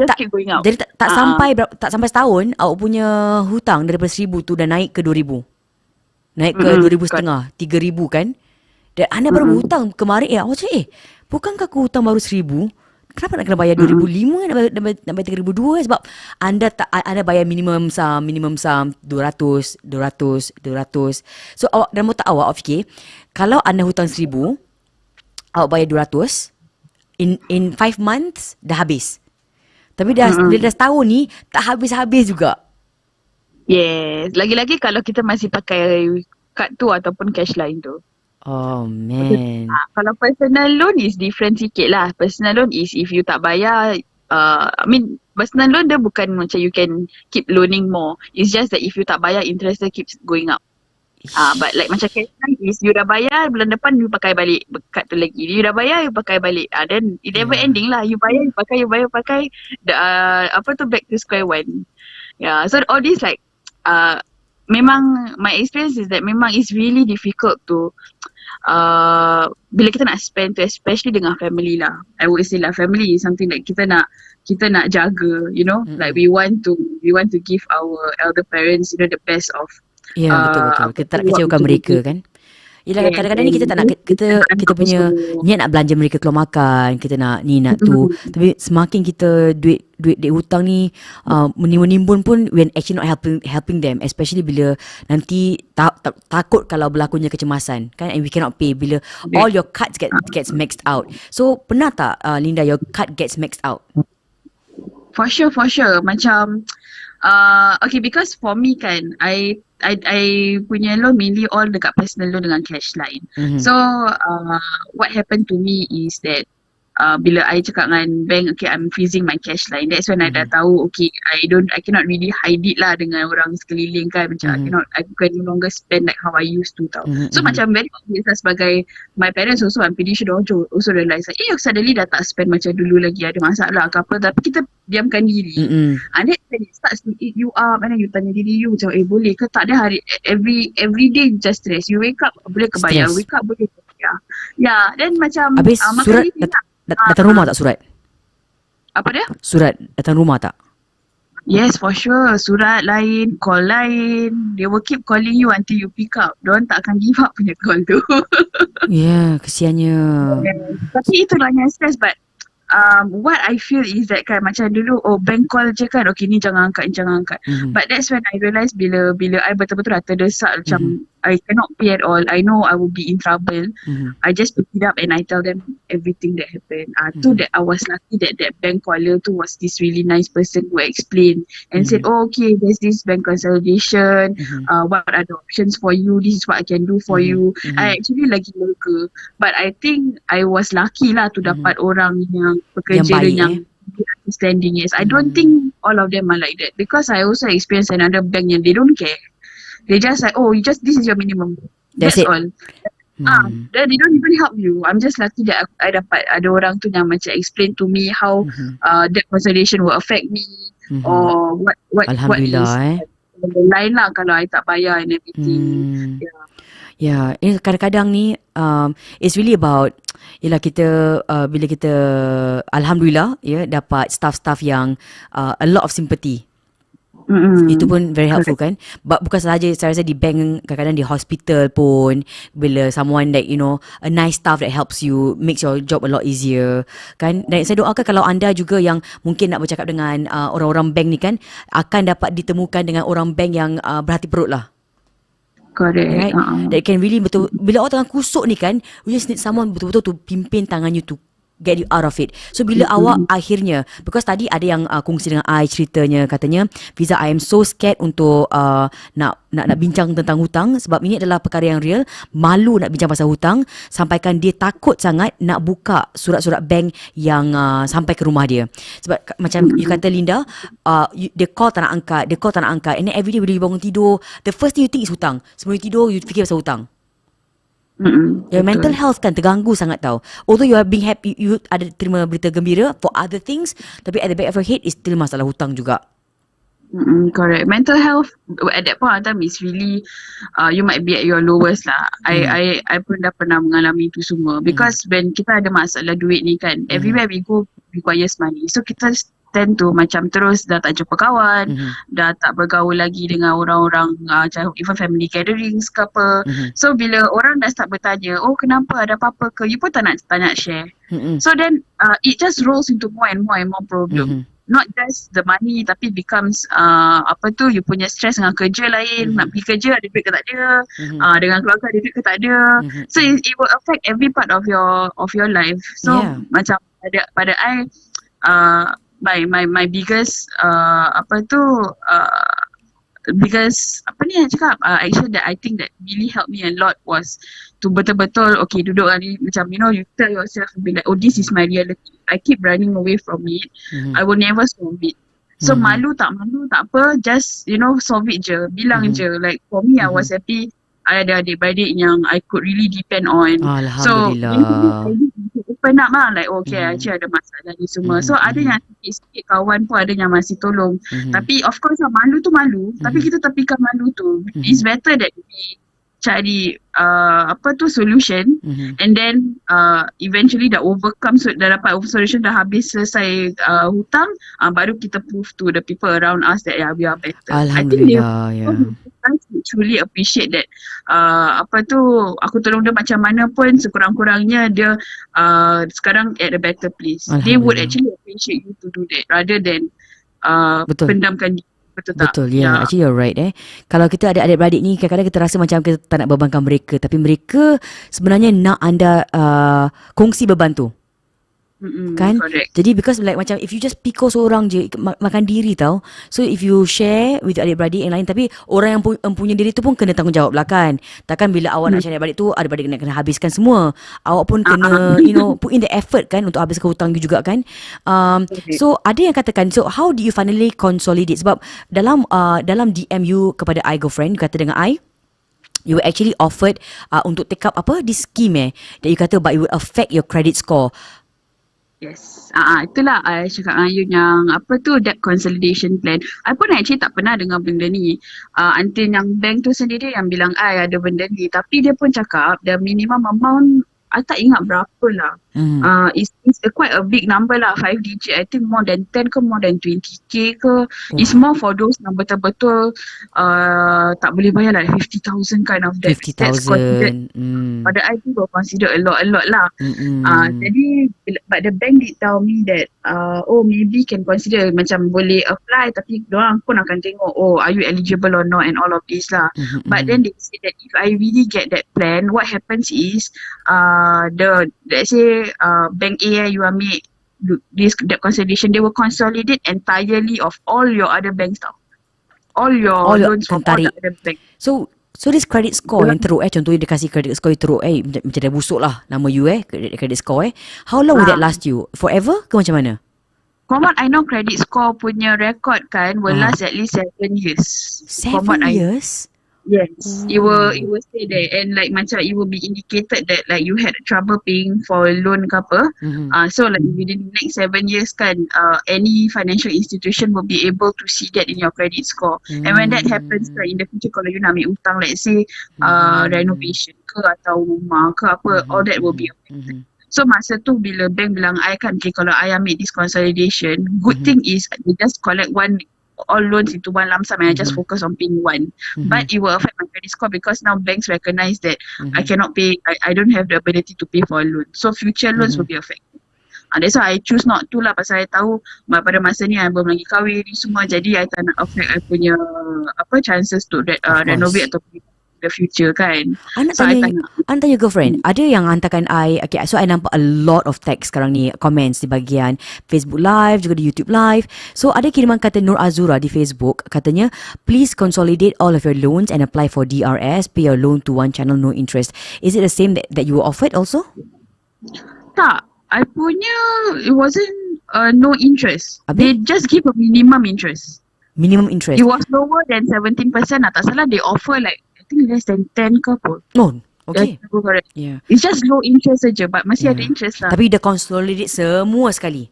jadi tak sampai setahun awak punya hutang daripada 1,000 tu dah naik ke 2,000. Naik ke 2,500, 3,000 kan? Dan anda baru berhutang kemarin awak cakap bukankah aku hutang baru 1,000? Kenapa nak kena bayar 2,500 nak bayar 3,200? Sebab anda bayar minimum sum 200. So awak dalam otak awak fikir kalau anda hutang 1,000 awak bayar 200 in 5 months dah habis. Tapi dah setahun ni tak habis-habis juga. Yes, lagi-lagi kalau kita masih pakai kad tu ataupun cash line tu. Oh man. Kalau personal loan is different sikit lah. Personal loan is if you tak bayar, personal loan dia bukan macam you can keep loaning more. It's just that if you tak bayar, interest dia keeps going up. But like macam cash line is you dah bayar, bulan depan you pakai balik kad tu lagi. You dah bayar, you pakai balik. Then it never ending lah. You bayar, you pakai. Back to square one. Yeah, so all this like memang my experience is that memang it's really difficult to bila kita nak spend tu, especially dengan family lah. I would say lah, family is something that kita nak jaga, you know, like we want to give our elder parents, you know, the best of. Ya, betul. Kita tak nak kecewakan mereka kan. Yelah, kadang-kadang ni kita tak nak, kita punya niat nak belanja mereka keluar makan, kita nak ni nak tu. Tapi semakin kita duit hutang ni menimbun pun, we actually not helping them, especially bila nanti takut kalau berlakunya kecemasan kan, and we cannot pay bila all your cards gets maxed out. So pernah tak Linda, your card gets maxed out? For sure. Macam okay, because for me kan, I punya loan mainly all dekat personal loan dengan cash line. So what happened to me is that bila I cakap dengan bank, okay, I'm freezing my cash line. That's when I dah tahu, okay, I cannot really hide it lah dengan orang sekeliling kan. Macam I can no longer spend like how I used to tau. So macam very obvious lah, sebagai my parents also, I'm pretty sure they also realise like, suddenly dah tak spend macam dulu lagi, ada masalah ke apa. Tapi kita diamkan diri. And then when it starts to eat you up, and then you tanya diri you macam, boleh ke tak dia every day just stress. You wake up boleh ke bayar, wake up boleh ke bayar. Yeah, then macam habis surat datang rumah tak surat? Apa dia? Surat datang rumah tak? Yes, for sure. Surat lain, call lain. They will keep calling you until you pick up. Diorang tak akan give up punya call tu. Kesiannya. Tapi itulah yang stress. But what I feel is that kan, macam dulu, bank call je kan, okay ni jangan angkat. But that's when I realise bila I betul-betul dah terdesak, macam I cannot pay at all, I know I will be in trouble. I just pick it up and I tell them everything that happened. Tu that I was lucky that bank caller tu was this really nice person who explained and said, okay, there's this bank consolidation, what are the options for you, this is what I can do for you. I actually lagi lega. But I think I was lucky lah to dapat orang yang pekerja yang understanding. Yes, I don't think all of them are like that, because I also experienced another bank yang they don't care. They just like, this is your minimum. That's all. Then they don't even help you. I'm just lucky that I dapat ada orang tu yang macam explain to me how that consolidation will affect me, or what Alhamdulillah is the line lah kalau I tak bayar and everything. Ya, ini kadang-kadang ni it's really about, yelah kita bila kita alhamdulillah dapat staff-staff yang a lot of sympathy. Itu pun very helpful kan. But bukan sahaja saya rasa di bank, kadang-kadang di hospital pun, bila someone that you know, a nice staff that helps you, makes your job a lot easier kan. Dan saya doakan kalau anda juga yang mungkin nak bercakap dengan orang-orang bank ni kan, akan dapat ditemukan dengan orang bank yang berhati perut lah. Correct. Right? That can really betul, bila awak tengah kusuk ni kan, you just need someone betul-betul to pimpin tangan you to get you out of it. So bila awak akhirnya, because tadi ada yang kongsi dengan I ceritanya, katanya, Fiza, I am so scared untuk nak bincang tentang hutang, sebab ini adalah perkara yang real, malu nak bincang pasal hutang, sampaikan dia takut sangat nak buka surat-surat bank yang sampai ke rumah dia. Sebab macam you kata Linda, dia call tak nak angkat, and then everyday bila you bangun tidur, the first thing you think is hutang. Sebelum you tidur, you fikir pasal hutang. Your mental health kan terganggu sangat tau. Although you are being happy, you ada terima berita gembira for other things, tapi at the back of your head is still masalah hutang juga. Correct. Mental health at that point of time is really you might be at your lowest lah. I pun dah pernah mengalami itu semua, because when kita ada masalah duit ni kan, everywhere we go requires money. So kita tend to macam terus dah tak jumpa kawan, dah tak bergaul lagi dengan orang-orang, macam even family gatherings ke apa. So bila orang dah start bertanya, kenapa, ada apa-apa ke, you pun tak nak share. So then it just rolls into more and more problem. Not just the money, tapi becomes you punya stress dengan kerja lain, nak pergi kerja ada duit ke tak ada, dengan keluarga ada duit ke tak ada. So it will affect every part of your life. So macam pada I, my biggest biggest action that I think that really helped me a lot was to betul-betul duduk ni, macam you tell yourself, be like, this is my reality, I keep running away from it, I will never solve it. So malu tak apa, just solve it je, bilang je. Like for me, I was happy I ada adik-beradik yang I could really depend on. Alhamdulillah. So I open up lah, like okay, actually ada masalah ni semua. So ada yang sikit-sikit kawan pun ada yang masih tolong. Tapi of course lah, malu tu malu. Tapi kita tepikan malu tu. It's better that we cari solution, and then eventually dah overcome, dah dapat solution, dah habis selesai hutang, baru kita prove to the people around us that we are better. Alhamdulillah. I think truly appreciate that aku tolong dia macam mana pun, sekurang-kurangnya dia sekarang at a better place. They would actually appreciate you to do that rather than pendamkan diri. Betul, ya. Actually you're right. Kalau kita ada adik-beradik ni, kadang-kadang kita rasa macam kita tak nak bebankan mereka, tapi mereka sebenarnya nak anda kongsi beban tu. Kan? Correct. Jadi because like macam if you just pikul seorang je, makan diri tau. So if you share with adik-beradik yang lain, tapi orang yang punya diri tu pun kena tanggungjawab lah kan. Takkan bila awak nak share adik-beradik tu, adik-beradik kena habiskan semua. Awak pun kena put in the effort kan untuk habiskan hutang you juga kan. So ada yang katakan, so how do you finally consolidate? Sebab dalam DM you kepada I girlfriend, you kata dengan I, you actually offered untuk take up this scheme that you kata but it will affect your credit score. Yes. Itulah I cakap dengan you yang debt consolidation plan. I pun actually tak pernah dengar benda ni. Until yang bank tu sendiri yang bilang I ada benda ni. Tapi dia pun cakap the minimum amount, I tak ingat berapa lah. It's quite a big number lah, 5 digit. I think more than 10 ke more than 20k ke. It's more for those yang betul-betul tak boleh bayar lah, 50,000 kind of debt. 50,000. Pada I tu consider a lot lah. Jadi but the bank did tell me that maybe can consider, macam boleh apply, tapi diorang pun akan tengok are you eligible or not and all of this lah. But then they say that if I really get that plan, what happens is let's say bank A you ambil this debt consolidation, they will consolidate entirely of all your other banks tau. All your loans from all the other bank. So this credit score yang teruk contohnya dia kasih credit score yang teruk macam dah busuk lah nama you credit score how long will that last you? Forever ke macam mana? From what I know, credit score punya record kan will last at least 7 years. 7 years? Yes, it will stay there, and like macam it will be indicated that like you had trouble paying for loan ke apa. So like within the next 7 years kan, any financial institution will be able to see that in your credit score. And when that happens, like in the future kalau you nak ambil hutang, let's say renovation ke atau rumah ke apa, all that will be affected. So masa tu bila bank bilang I kan, okay, kalau I ambil this consolidation, good thing is they just collect all loans into one lump sum and I just focus on paying one. But it will affect my credit score because now banks recognize that I cannot pay, I don't have the ability to pay for a loan. So future loans will be affected. That's why I choose not to lah, pasal I tahu pada masa ni I belum lagi kahwin ni semua, jadi I tak nak affect I punya chances to renovate atau the future kan. Anak tanya girlfriend, ada yang hantarkan I, okay, so I nampak a lot of text sekarang ni, comments di bahagian Facebook Live, juga di YouTube Live. So ada kiriman kata Nur Azura di Facebook, katanya please consolidate all of your loans and apply for DRS, pay your loan to one channel, no interest. Is it the same that you were offered also? Tak, I punya it wasn't no interest. They just give a minimum interest. Minimum interest? It was lower than 17% lah, tak salah. They offer like I think less than 10 ke apa. No, okay. Yeah. It's just low interest saja, but masih ada interest lah. Tapi dia consolidate semua sekali.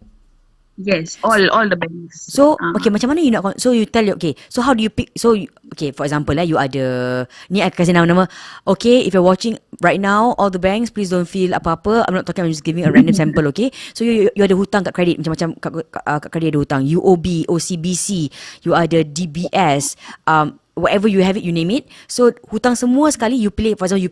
Yes, all the banks. So, okay, macam mana you nak, so you tell, okay, so how do you pick, so okay, for example you ada, ni I kasih nama-nama, okay, if you're watching right now, all the banks, please don't feel apa-apa, I'm not talking, I'm just giving a random sample, okay. So you ada hutang kat kredit, macam-macam kat kredit ada hutang, UOB, OCBC, you ada DBS, whatever you have it, you name it. So hutang semua sekali you play, for example you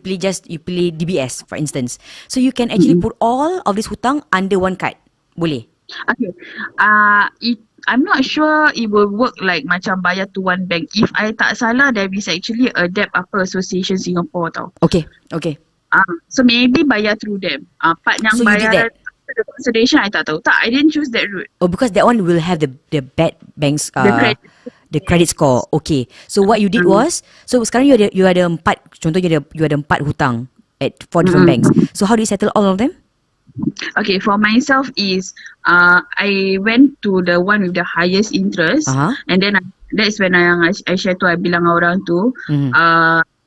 play DBS for instance. So you can actually put all of this hutang under one card. Boleh? Okay. I'm not sure it will work like macam bayar to one bank. If I tak salah, there is actually a debt association Singapore tau. Okay. So maybe bayar through them. Part yang so bayar the consolidation I tak tahu. Tak, I didn't choose that route. Oh, because that one will have the bad banks the credit score. Okay. So what you did was, so sekarang you ada 4, contohnya you ada 4 hutang at 4 different banks. So how do you settle all of them? Okay, for myself is I went to the one with the highest interest, and then that's when I share tu, I bilang orang tu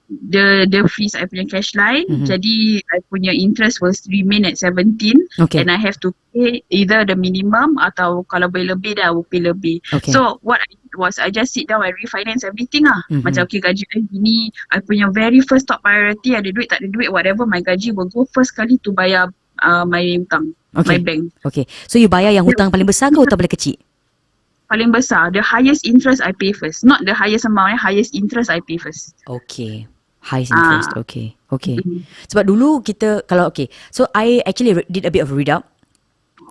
the fees I punya cash line. Jadi I punya interest will remain at 17 Okay. and I have to pay either the minimum atau kalau boleh lebih dah I will pay lebih. Okay. So what I did was I just sit down and refinance everything lah. Macam okay, gaji I gini, I punya very first top priority, ada duit tak ada duit whatever, my gaji will go first kali to bayar my hutang, my bank. Okay. So you bayar yang hutang paling besar ke hutang paling kecil? Paling besar, the highest interest I pay first. Not the highest amount, highest interest I pay first. Okay. Highest interest. Okay. Sebab dulu kita kalau so I actually did a bit of a read up.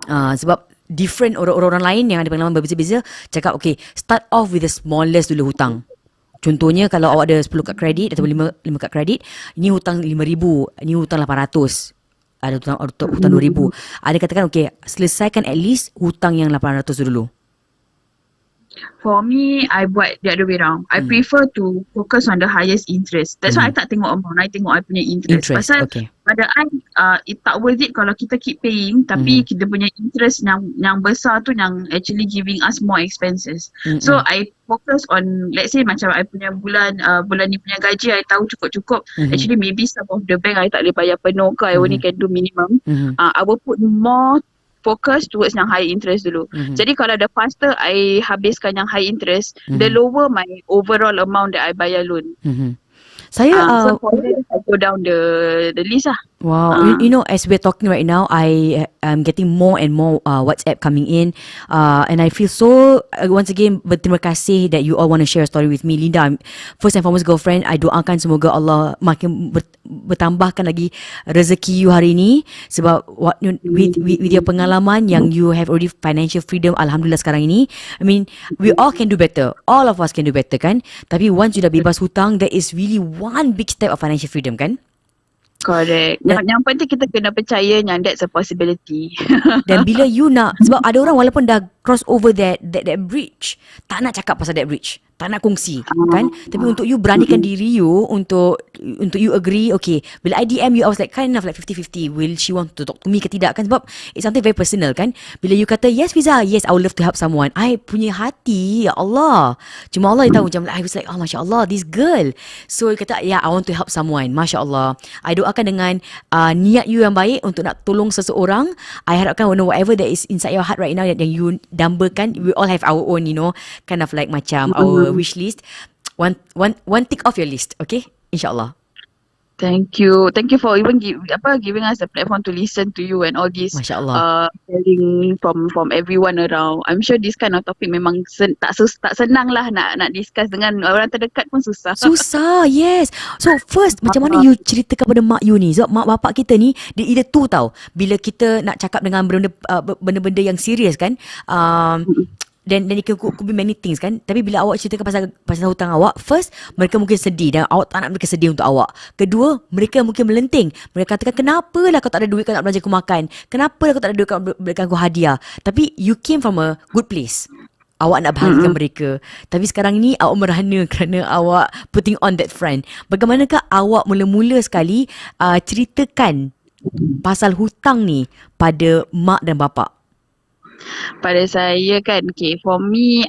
Sebab different orang-orang lain yang ada pengalaman berbeza-beza cakap start off with the smallest dulu hutang. Contohnya kalau awak ada 10 kad kredit atau 5 kad kredit, ini hutang 5,000, ini hutang 800. Ada hutang 2,000. Ada katakan selesaikan at least hutang yang 800 dulu. For me, I buat the other way around. I prefer to focus on the highest interest. That's why I tak tengok amount. I tengok I punya interest. Pasal pada I, it tak worth it kalau kita keep paying tapi kita punya interest yang besar tu yang actually giving us more expenses. So I focus on, let's say macam I punya bulan ni punya gaji I tahu cukup-cukup. Actually maybe some of the bank I tak boleh bayar penuh ke, I only can do minimum. I will put more focus towards yang high interest dulu. Jadi kalau the faster I habiskan yang high interest, the lower my overall amount that I bayar loan. Saya so for that, I go down the list lah. Wow, you know, as we're talking right now, I am getting more and more WhatsApp coming in, and I feel so once again berterima kasih that you all want to share a story with me. Linda, first and foremost girlfriend, I doakan semoga Allah makin bertambahkan lagi rezeki you hari ini, sebab with your pengalaman yang you have already financial freedom, alhamdulillah sekarang ini. I mean, we all can do better, all of us can do better kan. Tapi once you dah bebas hutang, that is really one big step of financial freedom kan. Correct. Yang penting kita kena percaya yang that's a possibility. Dan bila you nak, sebab ada orang walaupun dah cross over that bridge, tak nak cakap pasal that bridge, tak nak kongsi kan. Tapi untuk you beranikan diri you untuk you agree, bila I DM you, I was like kind of like 50-50, will she want to talk to me ke tidak kan, sebab it's something very personal kan. Bila you kata yes Fiza, yes I would love to help someone, I punya hati, ya Allah, cuma Allah yang tahu. Macam I was like, oh Masya Allah, this girl. So you kata I want to help someone, Masya Allah. I doakan dengan niat you yang baik untuk nak tolong seseorang. I harapkan whatever that is inside your heart right now yang you dambakan, we all have our own, you know, kind of like macam our wish list. One tick off your list, InsyaAllah. Thank you for even giving us the platform to listen to you and all this. Masya Allah. Telling from everyone around. I'm sure this kind of topic memang tak senang lah nak discuss dengan orang terdekat pun susah. Susah, yes. So first, macam mana you cerita kepada mak you ni? Sebab mak bapak kita ni, dia either tu tau, bila kita nak cakap dengan benda-benda yang serius kan, dan it could be many things kan. Tapi bila awak ceritakan pasal hutang awak, first, mereka mungkin sedih dan awak tak nak mereka sedih untuk awak. Kedua, mereka mungkin melenting. Mereka katakan, kenapa lah kau tak ada duit kau nak belanja aku makan? Kenapa lah kau tak ada duit kau nak belikan aku hadiah? Tapi you came from a good place. Awak nak bahagikan mereka. Tapi sekarang ni awak merana kerana awak putting on that front. Bagaimanakah awak mula-mula sekali ceritakan pasal hutang ni pada mak dan bapak? Pada saya kan, for me,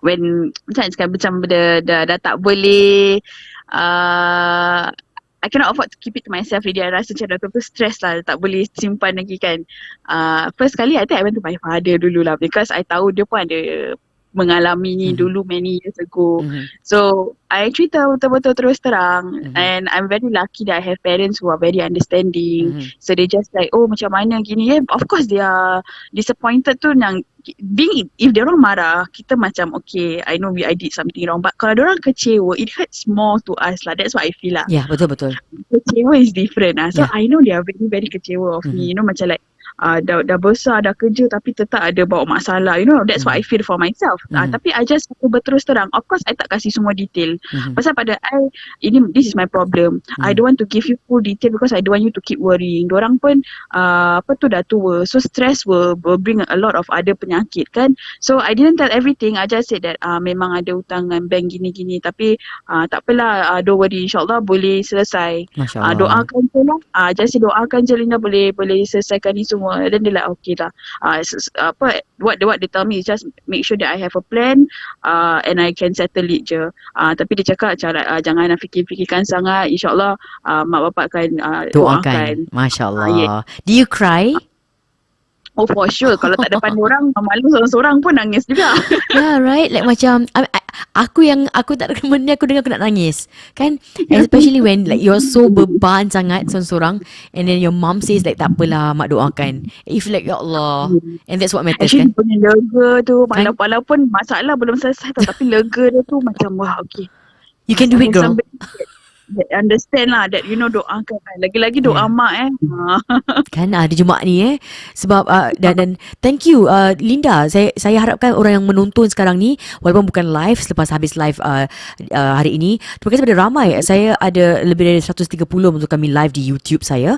when macam dah tak boleh, I cannot afford to keep it to myself already. I rasa macam dah betul stress lah, tak boleh simpan lagi kan. First kali I think I went to my father dulu lah, because I tahu dia pun ada mengalami ni dulu many years ago. So I cerita betul-betul terus terang, and I'm very lucky that I have parents who are very understanding. So they just like, oh macam mana gini. Yeah, of course they are disappointed tu, yang if dia orang marah, kita macam okay, I know I did something wrong, but kalau dia orang kecewa, it hurts more to us lah. That's what I feel lah. Yeah, betul-betul. Kecewa is different lah. So I know they are very very kecewa of me. You know, macam like dah besar, dah kerja tapi tetap ada bawa masalah. You know, that's what I feel for myself. Tapi I just berterus terang. Of course I tak kasih semua detail. Pasal pada I, this is my problem. I don't want to give you full detail because I don't want you to keep worrying. Diorang pun dah tua. So stress will bring a lot of other penyakit kan. So I didn't tell everything. I just said that memang ada hutang dengan bank gini-gini. Tapi tak apalah, don't worry, insyaAllah boleh selesai. Doakan je lah. Just doakan je Linda boleh selesaikan ni semua. semua. Then dia like okay lah. What they tell me is just make sure that I have a plan and I can settle it je. Tapi dia cakap jangan nak fikir-fikirkan sangat. InsyaAllah mak bapak akan doakan. Masya Allah. Yeah. Do you cry? Oh for sure. Kalau tak depan orang, malu seorang-seorang pun nangis juga. Yeah, right. Like macam aku tak ada benda aku dengar aku nak nangis. Kan? Especially when like you're so beban sangat seorang-seorang and then your mom says like tak apalah mak doakan. You feel like ya Allah. And that's what matters Actually, kan? punya lega tu walaupun masalah belum selesai tapi lega dia tu macam wah okay. You can do it, girl. That understand lah that doakan. Lagi-lagi doa mak Kan di Jumaat ni sebab dan thank you Linda. Saya harapkan orang yang menonton sekarang ni walaupun bukan live selepas habis live hari ini, terima kasih kepada ramai. Saya ada lebih dari 130 untuk kami live di YouTube saya,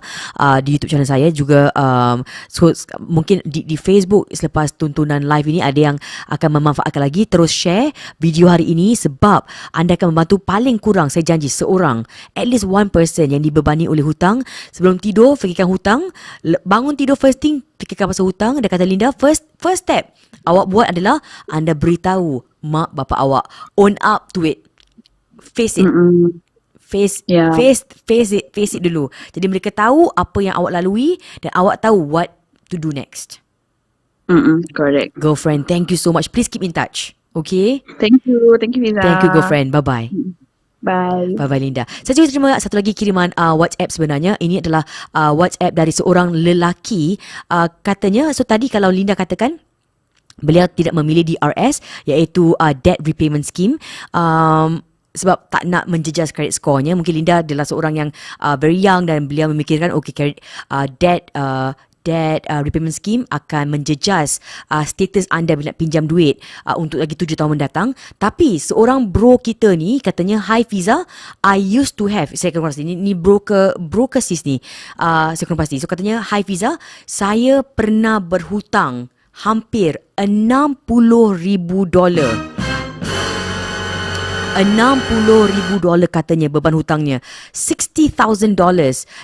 di YouTube channel saya juga, so mungkin di Facebook selepas tontonan live ini ada yang akan memanfaatkan lagi. Terus share video hari ini sebab anda akan membantu paling kurang, saya janji, seorang, at least one person yang dibebani oleh hutang. Sebelum tidur fikirkan hutang, bangun tidur first thing fikirkan pasal hutang. Dia kata Linda, first step awak buat adalah anda beritahu mak bapak awak, own up to it, face it. Face it dulu. Jadi mereka tahu apa yang awak lalui dan awak tahu what to do next. Correct. Girlfriend, thank you so much. Please keep in touch. Okay? Thank you Fiza. Thank you girlfriend. Bye-bye. Bye. Bye-bye Linda. Saya juga terima satu lagi kiriman WhatsApp sebenarnya. Ini adalah WhatsApp dari seorang lelaki. Katanya, so tadi kalau Linda katakan beliau tidak memilih DRS, iaitu debt repayment scheme. Sebab tak nak menjejas credit score-nya. Mungkin Linda adalah seorang yang very young dan beliau memikirkan okay, debt repayment scheme akan menjejas status anda bila nak pinjam duit untuk lagi 7 tahun mendatang. Tapi seorang bro kita ni katanya, hi Fiza, I used to have, saya kena pasti ni broker sis ni, saya kena pasti. So katanya, hi Fiza, saya pernah berhutang hampir $60,000. $60,000 katanya beban hutangnya, $60,000,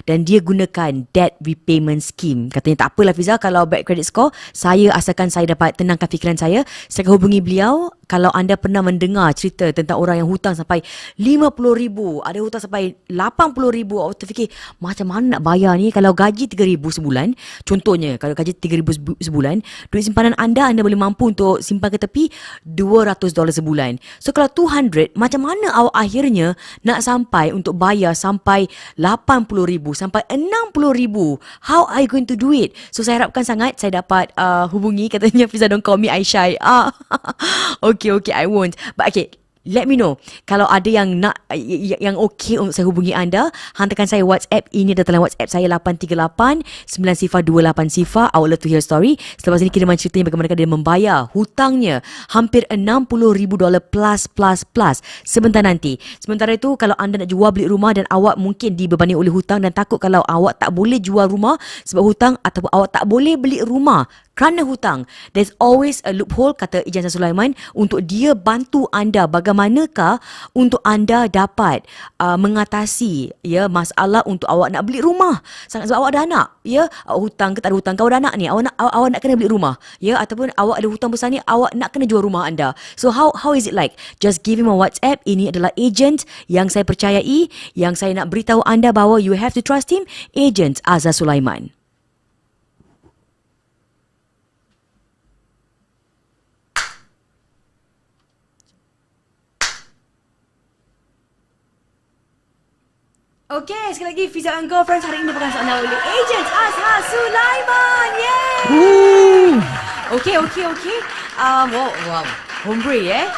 dan dia gunakan debt repayment scheme. Katanya tak apalah Fiza, kalau bad credit score saya, asalkan saya dapat tenangkan fikiran saya akan hubungi beliau. Kalau anda pernah mendengar cerita tentang orang yang hutang sampai $50,000, ada hutang sampai $80,000, awak terfikir macam mana nak bayar ni? Kalau gaji $3,000 sebulan, contohnya kalau gaji $3,000 sebulan, duit simpanan anda boleh mampu untuk simpan ke tepi $200 sebulan. So kalau 200, macam mana awak akhirnya nak sampai untuk bayar sampai $80,000 sampai $60,000? How are you going to do it? So saya harapkan sangat saya dapat hubungi. Katanya Fiza, don't call me, I shy. Okay, I won't. But okay, let me know kalau ada yang nak, yang okay untuk saya hubungi anda. Hantarkan saya WhatsApp. Ini adalah WhatsApp saya 838-9028. I would love to hear story. Selepas ini kiriman ceritanya bagaimana dia membayar hutangnya hampir $60,000 plus sebentar nanti. Sementara itu, kalau anda nak jual beli rumah dan awak mungkin dibebani oleh hutang dan takut kalau awak tak boleh jual rumah sebab hutang, ataupun awak tak boleh beli rumah kerana hutang, there's always a loophole, kata Agent Azhar Sulaiman, untuk dia bantu anda bagaimanakah untuk anda dapat mengatasi masalah untuk awak nak beli rumah. Sebab awak ada anak, awak hutang ke tak ada hutang, kau ada anak ni, awak nak kena beli rumah, ataupun awak ada hutang besar ni, awak nak kena jual rumah anda. So how is it like? Just give him a WhatsApp. Ini adalah agent yang saya percayai, yang saya nak beritahu anda bahawa you have to trust him, Agent Azhar Sulaiman. Okay, sekali lagi Fiza O And Girlfriends hari ini dipegang soalan oleh Agent Azhar Sulaiman. Yay! Okay. Wow. Hombre, Yeah,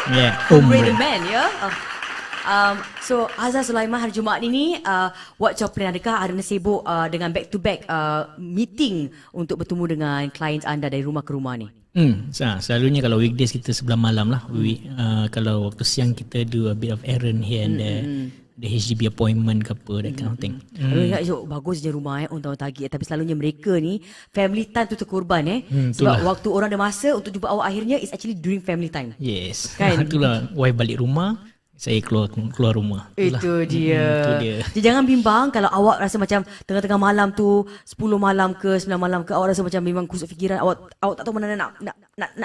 hombre the man, so Azhar Sulaiman hari Jumaat ini, what your plan? Adakah anda sibuk dengan back to back meeting untuk bertemu dengan clients anda dari rumah ke rumah ni? Selalunya kalau weekdays kita sebelah malam lah. Kalau waktu siang kita do a bit of errand here and there. The HDB appointment ke apa, that kind of thing. Bagus je rumah untuk target. Tapi selalunya mereka ni family time tu terkorban sebab waktu orang ada masa untuk jumpa awak akhirnya is actually during family time. Yes. Kan? Itulah wife balik rumah, saya keluar rumah. Itu dia. Itu dia. Jadi jangan bimbang kalau awak rasa macam tengah-tengah malam tu 10 malam ke 9 malam ke awak rasa macam memang kusut fikiran, awak tak tahu mana nak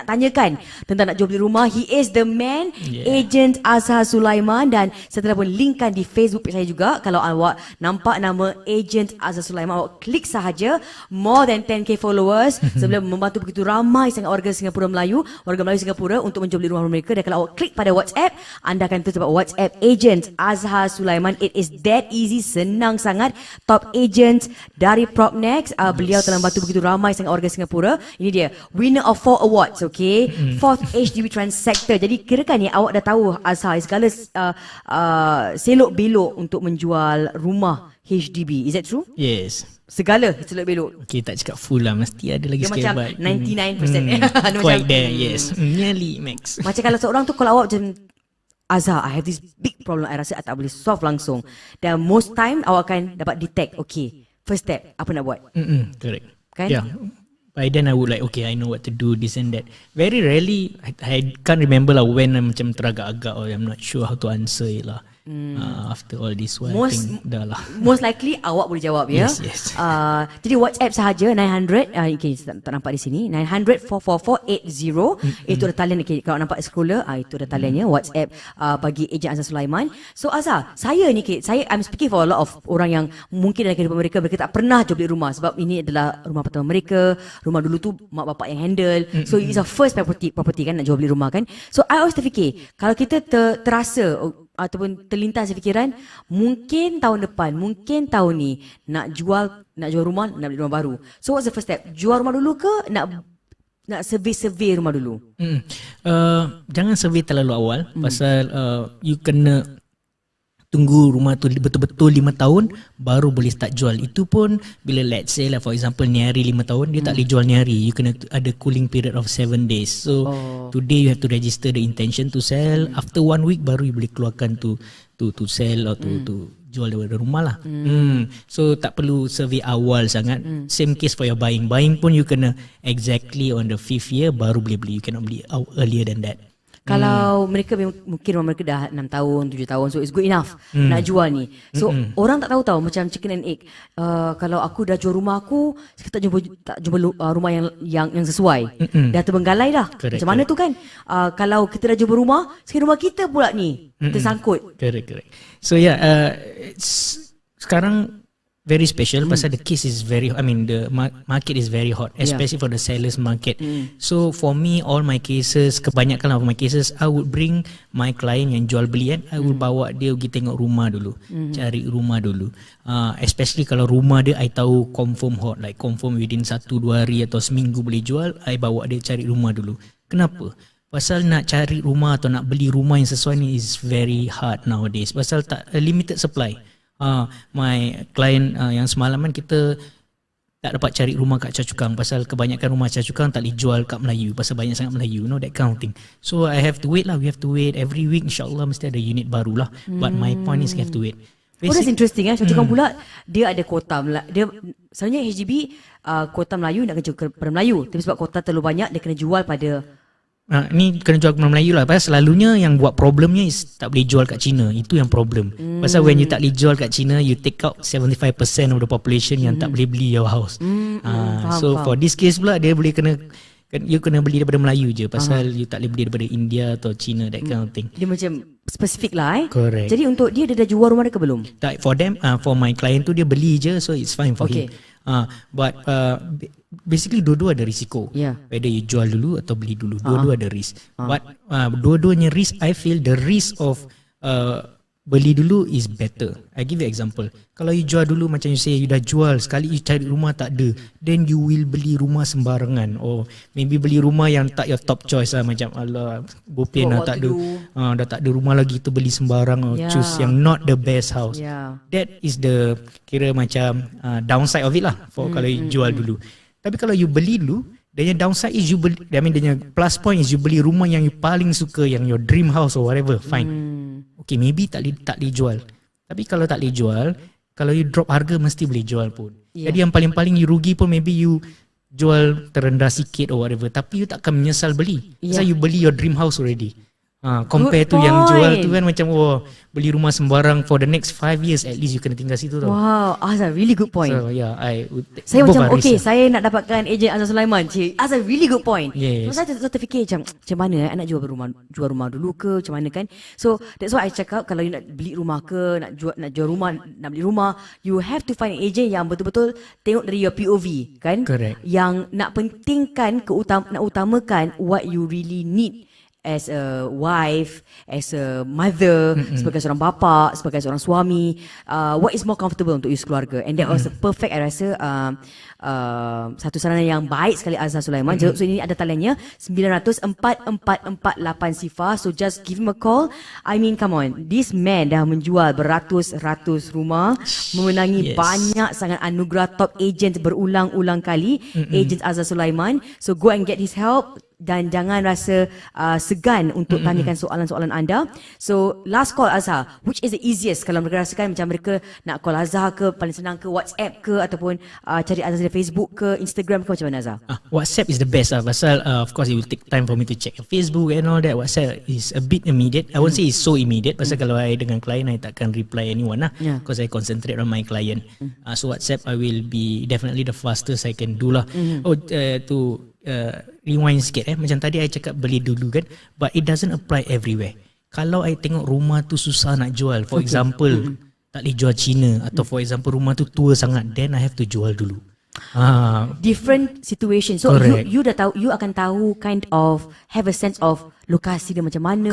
tanyakan tentang nak jual beli rumah. He is the man, Agent Azhar Sulaiman, dan saya telah pun linkkan di Facebook page saya juga. Kalau awak nampak nama Agent Azhar Sulaiman, awak klik sahaja. More than 10k followers sebelum membantu begitu ramai sangat warga Melayu Singapura untuk menjual beli rumah mereka. Dan kalau awak klik pada WhatsApp, anda akan terus WhatsApp Agent Azhar Sulaiman. It is that easy, senang sangat. Top agent dari Propnex. Beliau telah membantu begitu ramai sangat warga Singapura. Ini dia, winner of 4 awards, okay? 4th HDB Transactor. Jadi kirakan ni awak dah tahu Azhar segala selok belok untuk menjual rumah HDB. Is that true? Yes. Segala selok belok. Okay, tak cakap full lah, mesti ada lagi Dia sikit macam hebat. 99%. Quite there, yes. Nearly max. Macam kalau seorang tu, kalau awak macam Azhar, I have this big problem, I rasa I tak boleh solve langsung. Dan most time awak akan dapat detect, okay, first step, apa nak buat? Correct. Kan? Yeah. By then I would like, okay, I know what to do, this and that. Very rarely, I can't remember lah when I'm macam teragak-agak or I'm not sure how to answer it lah. After all this while, I think dah lah. Most likely awak boleh jawab, ya. Yes. Jadi WhatsApp sahaja 900, okay, tak nampak di sini, 900-444-80. Itu ada talian, okay, kalau nampak scroller, itu ada taliannya, WhatsApp bagi Agent Azhar Sulaiman. So Azhar, saya ni, I'm speaking for a lot of orang yang mungkin dalam kehidupan mereka tak pernah jual beli rumah, sebab ini adalah rumah pertama mereka. Rumah dulu tu mak bapak yang handle, so it's a first property kan, nak jual beli rumah kan. So I always terfikir, kalau kita terasa ataupun terlintas fikiran, mungkin tahun depan, mungkin tahun ni nak jual rumah, nak beli rumah baru. So what's the first step? Jual rumah dulu ke nak survey rumah dulu? Jangan survey terlalu awal, pasal you kena tunggu rumah tu betul-betul 5 tahun baru boleh start jual. Itu pun bila let's say lah, for example Nyari 5 tahun, dia tak boleh jual Nyari. You kena ada cooling period of 7 days. So today you have to register the intention to sell. After 1 week baru you boleh keluarkan to sell or to jual daripada rumah lah. So tak perlu survey awal sangat. Same case for your buying. Buying pun you kena exactly on the 5th year baru boleh beli. You cannot beli earlier than that. Kalau mereka mungkin rumah mereka dah 6 tahun, 7 tahun, so it's good enough nak jual ni. So orang tak tahu macam chicken and egg. Kalau aku dah jual rumah aku, kita tak jumpa rumah yang sesuai. Dah terbenggalai dah. Correct, macam mana tu kan? Kalau kita dah jumpa rumah, sekarang rumah kita pula ni tersangkut. Correct. So sekarang very special pasal the case is the market is very hot, especially for the sellers market. So for me, all my cases, kebanyakan of my cases, I would bring my client yang jual beli kan, I would bawa dia pergi tengok rumah dulu, cari rumah dulu. Especially kalau rumah dia I tahu confirm hot, like confirm within 1-2 hari atau seminggu boleh jual, I bawa dia cari rumah dulu. Kenapa? Pasal nak cari rumah atau nak beli rumah yang sesuai ni is very hard nowadays. Pasal tak limited supply. My client yang semalaman kita tak dapat cari rumah kat Choa Chu Kang pasal kebanyakan rumah Choa Chu Kang tak boleh jual kat Melayu pasal banyak sangat Melayu, that kind of thing. So I have to wait lah, we have to wait every week, insyaAllah mesti ada unit baru lah. But my point is we have to wait. That's interesting. Choa Chu Kang pula dia ada kota dia sebenarnya HDB kota Melayu nak kerja pada Melayu, tapi sebab kota terlalu banyak dia kena jual pada ni kena jual ke Melayu lah. Pasal selalunya yang buat problemnya is tak boleh jual kat China. Itu yang problem. Pasal when you tak boleh jual kat China, you take out 75% of the population yang tak boleh beli your house. So for this case pula, dia boleh you kena beli daripada Melayu je. Pasal you tak boleh beli daripada India atau China, that kind of thing. Dia macam spesifik lah. Correct. Jadi untuk dia dah jual rumah dia ke belum? Tak, for them, for my client tu dia beli je, so it's fine for him. But basically dua-dua ada risiko. Whether you jual dulu atau beli dulu, dua-dua ada risk. But dua-duanya risk, I feel the risk of beli dulu is better. I give you example. Kalau you jual dulu, macam you say you dah jual sekali, you cari rumah tak ada, then you will beli rumah sembarangan, or maybe beli rumah yang tak your top choice lah. Macam alah bopian dah tak ada, dah tak ada rumah lagi, tu beli sembarang or choose yang not the best house. That is the kira macam downside of it lah for kalau you jual dulu. Tapi kalau you beli dulu, dia downside is you beli, dia plus point is you beli rumah yang you paling suka, yang your dream house or whatever, fine. Okay, maybe tak boleh jual. Tapi kalau tak boleh jual, kalau you drop harga mesti boleh jual pun. Jadi yang paling-paling you rugi pun maybe you jual terendah sikit or whatever, tapi you tak akan menyesal beli. Pasal you beli your dream house already. Compare tu yang jual tu kan macam beli rumah sembarang for the next 5 years at least you kena tinggal situ tau. Wow, Azhar, really good point. So yeah, saya macam saya nak dapatkan Agent Azhar Sulaiman. Azhar, really good point. Yes. So, saya terfikir macam mana nak jual rumah dulu ke macam mana kan. So that's why I cakap kalau you nak beli rumah ke, nak jual rumah, nak beli rumah, you have to find an agent yang betul-betul tengok dari your POV kan. Correct. Yang nak pentingkan nak utamakan what you really need as a wife, as a mother, sebagai seorang bapa, sebagai seorang suami, what is more comfortable untuk you sekeluarga. And that was a perfect, I rasa, satu saranan yang baik sekali Azhar Sulaiman. So ini ada taliannya 900-4448 So just give him a call. I mean, come on, this man dah menjual beratus-ratus rumah, memenangi banyak sangat anugerah top agent berulang-ulang kali. Agent Azhar Sulaiman. So go and get his help. Dan jangan rasa segan untuk tanyakan soalan-soalan anda. So last call Azhar, which is the easiest kalau mereka rasakan macam mereka nak call Azhar ke, paling senang ke WhatsApp ke, ataupun cari Azhar di Facebook ke, Instagram ke, macam mana Azhar? WhatsApp is the best pasal of course it will take time for me to check Facebook and all that. WhatsApp is a bit immediate. I won't say it's so immediate pasal kalau I dengan klien I takkan reply anyone lah, because I concentrate on my client. So WhatsApp I will be definitely the fastest I can do lah. Rewind sikit macam tadi I cakap beli dulu kan, but it doesn't apply everywhere. Kalau I tengok rumah tu susah nak jual, for example tak boleh jual Cina, atau for example rumah tu tua sangat, then I have to jual dulu. Different situation. So you dah tahu, you akan tahu kind of have a sense of lokasi dia macam mana,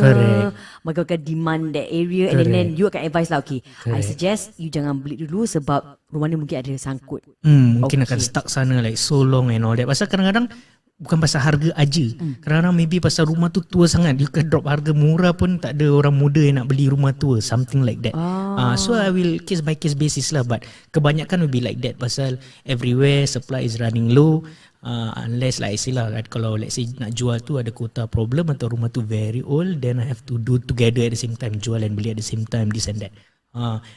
bagaimana demand that area, and then you akan advise lah, okay, I suggest you jangan beli dulu sebab rumah ni mungkin ada sangkut. Mungkin akan stuck sana like so long and all that. Pasal kadang-kadang bukan pasal harga aja. Kadang-kadang maybe pasal rumah tu tua sangat, you can drop harga murah pun tak ada orang muda yang nak beli rumah tua, something like that. So I will case by case basis lah, but kebanyakan will be like that pasal everywhere supply is running low. Unless like I say lah, kalau let's say nak jual tu ada quota problem atau rumah tu very old, then I have to do together at the same time, jual and beli at the same time, this and that.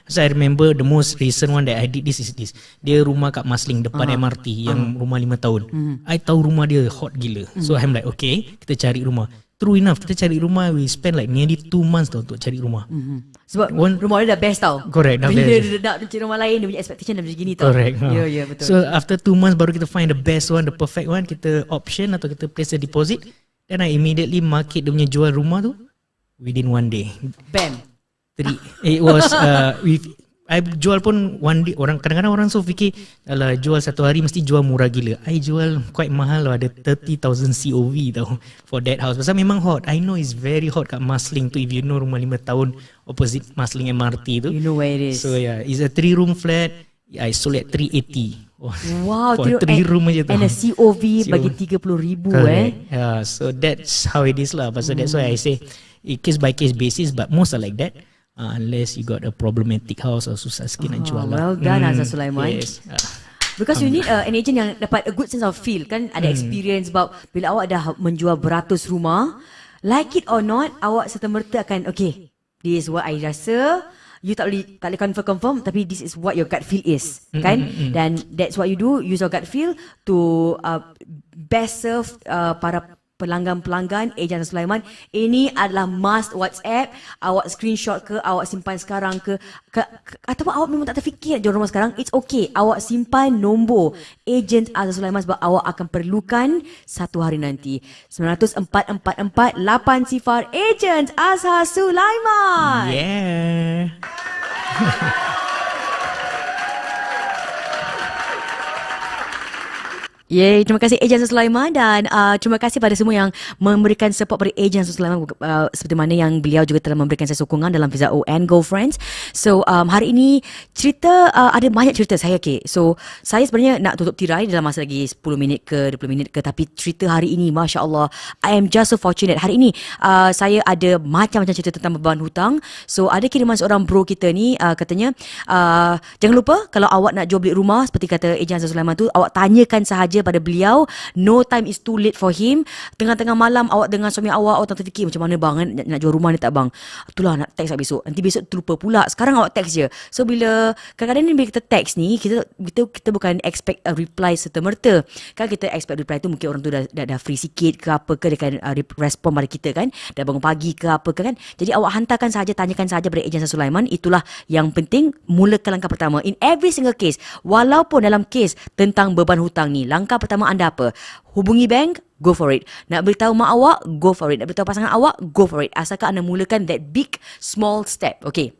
So I remember the most recent one that I did this is this. Dia rumah kat Masling depan MRT yang rumah 5 tahun. I tahu rumah dia hot gila. So I'm like, okay, kita cari rumah. True enough, kita cari rumah, we spend like nearly 2 months tau untuk cari rumah. Sebab rumah dia dah best tau. Correct, dah bila best. dia nak cari rumah lain, dia punya expectation dah macam gini tau. Correct. Ya, betul. So after 2 months baru kita find the best one, the perfect one, kita option atau kita place a deposit. Then I immediately market dia punya jual rumah tu within 1 day. Bam. It was I jual pun one day. Kadang-kadang orang so fikir kalau jual satu hari mesti jual murah gila. I jual quite mahal lah, ada 30,000 COV tau for that house. Pasal memang hot. I know it's very hot kat Masling tu. If you know rumah 5 tahun opposite Masling MRT tu, you know where it is. So yeah, it's a 3-room flat. I sold at 380. Wow, for 3 room aja tu. And a COV bagi 30,000 Yeah, so that's how it is lah. Pasal that's why I say case by case basis, but most are like that. Unless you got a problematic house or susah sikit nak jual lah. Well done Azhar Sulaiman. Yes. Because you need an agent yang dapat a good sense of feel kan, ada experience about bila awak dah menjual beratus rumah, like it or not, awak serta-merta akan okay, this is what I rasa. You tak boleh confirm, tapi this is what your gut feel is, kan? Dan that's what you do, use your gut feel to best serve para pelanggan-pelanggan Agent Azhar Sulaiman. Ini adalah must WhatsApp. Awak screenshot ke, awak simpan sekarang ke ataupun awak memang tak terfikir nak jual rumah sekarang, it's okay. Awak simpan nombor Agent Azhar Sulaiman sebab awak akan perlukan satu hari nanti. 900-444-8 Agent Azhar Sulaiman. Yeah. Yay, terima kasih Agent Azhar Sulaiman, dan terima kasih pada semua yang memberikan support pada Agent Azhar Sulaiman, seperti mana yang beliau juga telah memberikan saya sokongan dalam Fiza O And Girlfriends. So hari ini cerita ada banyak cerita saya. Okay, so saya sebenarnya nak tutup tirai dalam masa lagi 10 minit ke 20 minit ke, tapi cerita hari ini Masya Allah, I am just so fortunate. Hari ini saya ada macam-macam cerita tentang beban hutang. So ada kiriman seorang bro kita ni, katanya jangan lupa kalau awak nak jual beli rumah, seperti kata Agent Azhar Sulaiman tu, awak tanyakan sahaja saja pada beliau. No time is too late for him. Tengah-tengah malam awak dengan suami awak terfikir macam mana bang nak jual rumah ni tak bang? Itulah nak text besok. Nanti besok terlupa pula. Sekarang awak text je. So bila kadang-kadang ni bila kita text ni, kita bukan expect a reply serta-merta. Kan kita expect reply tu mungkin orang tu dah free sikit ke apa ke, dia akan respon pada kita kan. Dah bangun pagi ke apa ke kan. Jadi awak hantarkan saja, tanyakan saja pada Agent Azhar Sulaiman. Itulah yang penting. Mulakan langkah pertama. In every single case, walaupun dalam kes tentang beban hutang ni, langkah pertama anda apa? Hubungi bank, go for it. Nak beritahu mak awak, go for it. Nak beritahu pasangan awak, go for it. Asalkan anda mulakan that big small step. Okay,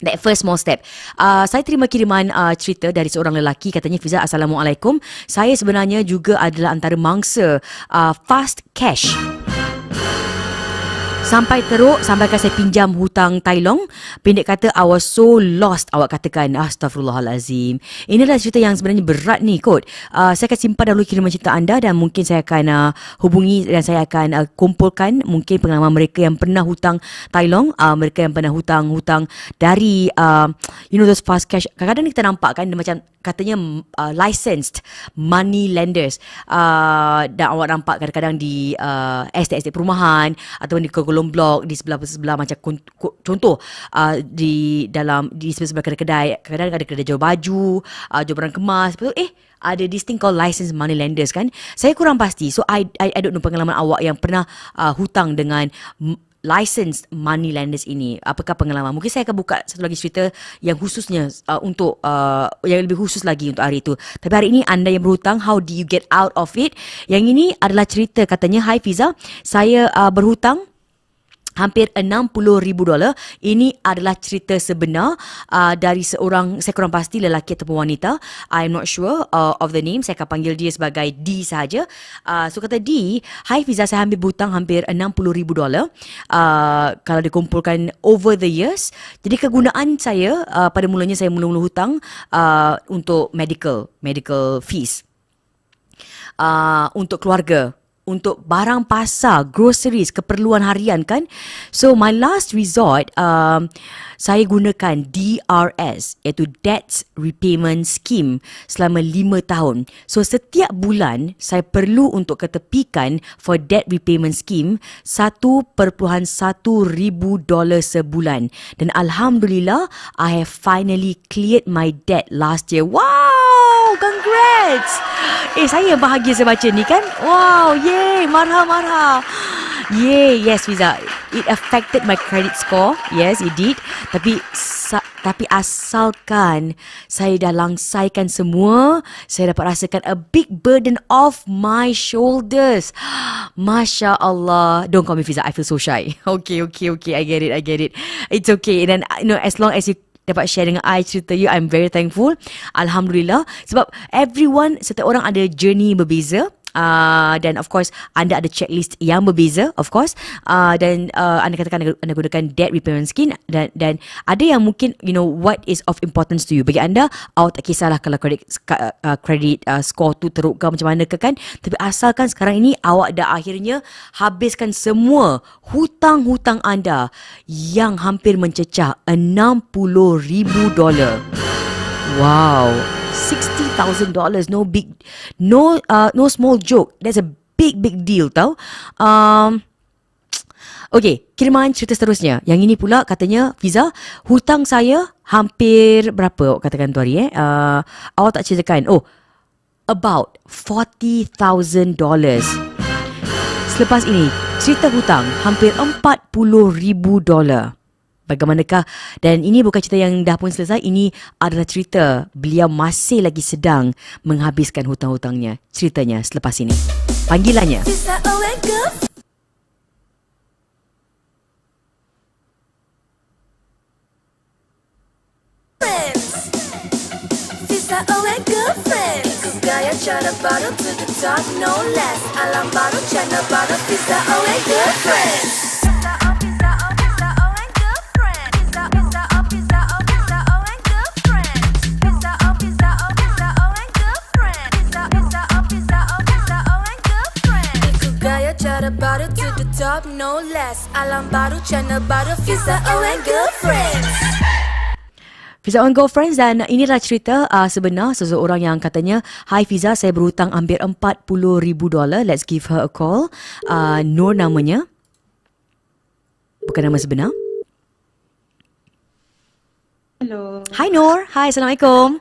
that first small step. Saya terima kiriman cerita dari seorang lelaki. Katanya, Fiza, Assalamualaikum. Saya sebenarnya juga adalah antara mangsa fast cash. Sampai teruk, sampaikan saya pinjam hutang Tailong. Pendek kata, I was so lost, awak katakan. Astaghfirullahalazim. Ini adalah cerita yang sebenarnya berat ni kot. Saya akan simpan dahulu kiriman cerita anda dan mungkin saya akan hubungi dan saya akan kumpulkan mungkin pengalaman mereka yang pernah hutang Tailong, mereka yang pernah hutang dari those fast cash. Kadang-kadang kita nampak kan, macam katanya licensed money lenders. Dan awak nampak kadang-kadang di estate perumahan ataupun di kolom blok di sebelah macam contoh di sebelah kedai-kedai. Kadang-kadang ada kedai jual baju, jual barang kemas. Lepas tu ada this thing called licensed money lenders kan. Saya kurang pasti. So I don't know pengalaman awak yang pernah hutang dengan licensed money lenders ini. Apakah pengalaman? Mungkin saya akan buka satu lagi cerita yang khususnya untuk yang lebih khusus lagi untuk hari itu. Tapi hari ini anda yang berhutang, how do you get out of it? Yang ini adalah cerita, katanya, Hai Fiza, saya berhutang hampir $60,000. Ini adalah cerita sebenar dari seorang, saya kurang pasti lelaki ataupun wanita. I'm not sure of the name. Saya akan panggil dia sebagai D saja. So kata D, Hai Fiza, saya ambil hutang hampir $60,000 kalau dikumpulkan over the years. Jadi kegunaan saya, pada mulanya saya mula-mula hutang untuk medical fees, untuk keluarga, untuk barang pasar, groceries, keperluan harian kan. So my last resort, saya gunakan DRS, iaitu Debt Repayment Scheme, selama 5 tahun. So setiap bulan saya perlu untuk ketepikan for Debt Repayment Scheme $1.1 ribu sebulan. Dan Alhamdulillah, I have finally cleared my debt last year. Wow, congrats! Saya bahagia saya baca ni kan. Wow, yay, marha. Yay, yes Fiza. It affected my credit score. Yes, it did. Tapi asalkan saya dah langsaikan semua, saya dapat rasakan a big burden off my shoulders. Masya Allah. Don't call me Fiza, I feel so shy. Okay, I get it. It's okay. And then, as long as you dapat share dengan I cerita you, I'm very thankful. Alhamdulillah. Sebab setiap orang ada journey berbeza. Dan of course anda ada checklist yang berbeza, of course, dan anda katakan anda gunakan debt repayment scheme, dan ada yang mungkin what is of importance to you. Bagi anda, awak tak kisahlah kalau credit score tu teruk ke macam mana ke kan, tapi asalkan sekarang ini awak dah akhirnya habiskan semua hutang-hutang anda yang hampir mencecah $60,000. Wow, $60,000, no small joke. That's a big deal tau. Okay, kiriman cerita seterusnya. Yang ini pula katanya, Fiza, hutang saya hampir berapa awak katakan tu hari awak tak ceritakan. About $40,000. Selepas ini, cerita hutang hampir $40,000. Bagaimanakah? Dan ini bukan cerita yang dah pun selesai. Ini adalah cerita beliau masih lagi sedang menghabiskan hutang-hutangnya. Ceritanya selepas ini. Panggilannya Kisah O And Girlfriends. Kisah O And Girlfriends. Ikut gaya cara baru to the top, no less. Alam baru, channel baru. Kisah O And Girlfriends. Baru to the top, no less. Alam baru, channel baru. Fiza O And Girlfriends. Fiza O And Girlfriends, dan inilah cerita sebenar seseorang yang katanya, "Hai Fiza, saya berhutang hampir $40,000. Let's give her a call." Nur namanya. Bukan nama sebenar. Hello. Hai Nur. Hai, Assalamualaikum.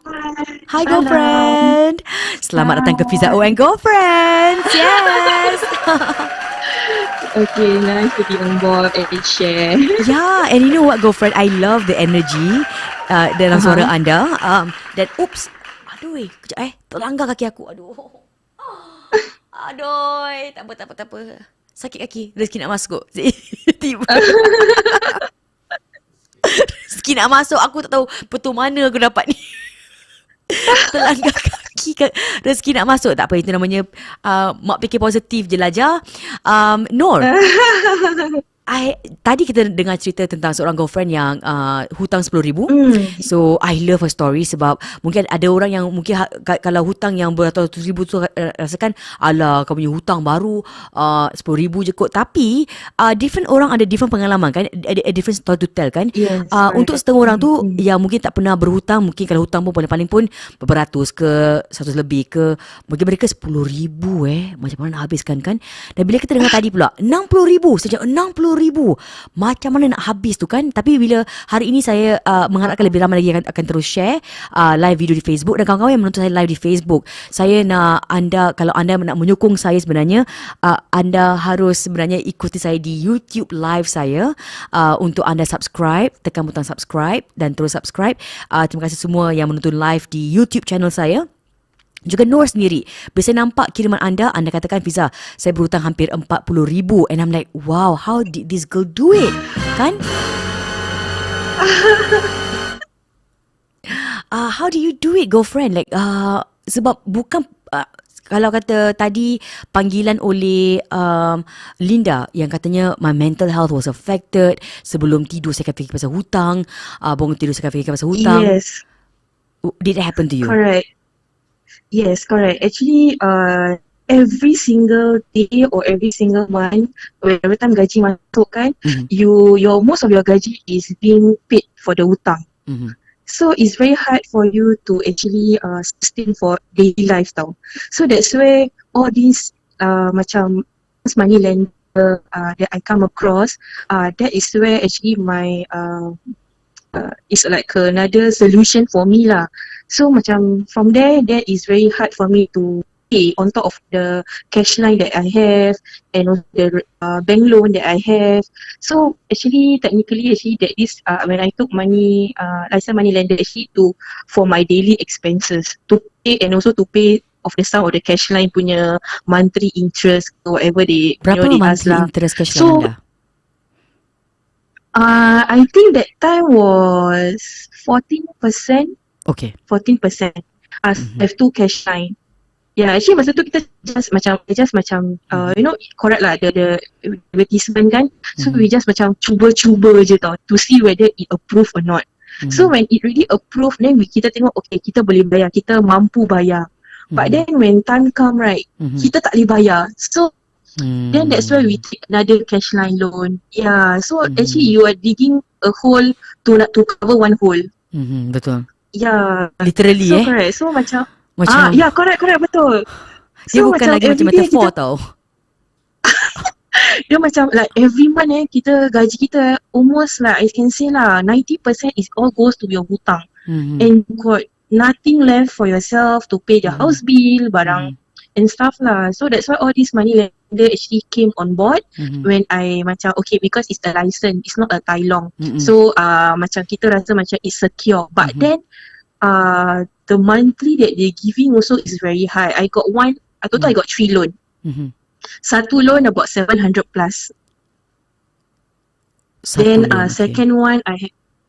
Hai girlfriend. Selamat datang ke Fiza O And Girlfriends. Yes. Okay, nice to be on board and share. Yeah, and you know what girlfriend, I love the energy dalam suara anda. Dan oops, aduh, kejap terlanggar kaki aku. Aduh. Aduh, tak apa. Sakit kaki, rezeki nak masuk. Tiba. Rezeki nak masuk, aku tak tahu betul mana aku dapat ni. Terlanggar kaki, rezeki nak masuk. Tak apa, itu namanya mak fikir positif je lah, Jah. Nur, tadi kita dengar cerita tentang seorang girlfriend yang hutang $10,000. So I love her story sebab mungkin ada orang yang mungkin kalau hutang yang beratus ribu tu rasakan, alah kau punya hutang baru $10,000 je kot. Tapi different orang ada different pengalaman kan, ada different story to tell kan. Yes, untuk setengah orang tu yang mungkin tak pernah berhutang, mungkin kalau hutang pun paling-paling pun beberapa ratus ke 100 lebih ke, bagi mereka $10,000 macam mana nak habiskan kan. Dan bila kita dengar tadi pula $60,000, sejak $60,000, macam mana nak habis tu kan. Tapi bila hari ini saya mengharapkan lebih ramai lagi akan terus share live video di Facebook. Dan kawan-kawan yang menonton saya live di Facebook, saya nak anda, kalau anda nak menyokong saya sebenarnya, anda harus sebenarnya ikuti saya di YouTube live saya. Untuk anda subscribe, tekan butang subscribe dan terus subscribe. Terima kasih semua yang menonton live di YouTube channel saya. Juga Nur sendiri, bila saya nampak kiriman anda katakan, "Fiza, saya berhutang hampir $40,000." And I'm like, wow, how did this girl do it? Kan? How do you do it, girlfriend? Like, sebab bukan kalau kata tadi panggilan oleh Linda yang katanya my mental health was affected, sebelum tidur saya akan fikir pasal hutang, bangun tidur saya akan fikir pasal hutang. Yes. Did it happen to you? Correct. Yes, correct. Actually, every single day or every single month, every time gaji masuk kan, your most of your gaji is being paid for the hutang. So it's very hard for you to actually sustain for daily life tau. So that's where all these macam money lender that I come across, that is where actually my it's like another solution for me lah. So macam from there, that is very hard for me to pay on top of the cash line that I have and also the bank loan that I have. So actually technically that is when I took money, license money lender actually for my daily expenses to pay, and also to pay of the sum of the cash line punya monthly interest or whatever they Berapa they monthly ask interest cash line So anda? I think that time was 14%. Okay. 14%. I have two cash line. Yeah, actually masa tu kita just macam you know, correct lah the advertisement kan. So we just macam cuba-cuba je tau to see whether it approve or not. So when it really approve, then kita tengok okay, kita boleh bayar, kita mampu bayar. But then when time come right, kita tak boleh bayar. So then that's why we take another cash line loan. Yeah, so actually you are digging a hole to cover one hole. Betul. Yeah. Literally so correct. So macam yeah, correct betul. Dia So bukan lagi macam metafor tau. Dia macam like every month kita gaji kita almost like I can say lah 90% is all goes to your hutang. And you got nothing left for yourself to pay the house bill, barang and stuff lah. So that's why all this money lender actually came on board when I macam okay, because it's a license, it's not a tai long. So macam kita rasa macam it's secure. But then the monthly that they're giving also is very high. I got I got 3 loan. Satu loan about 700 plus. Then second one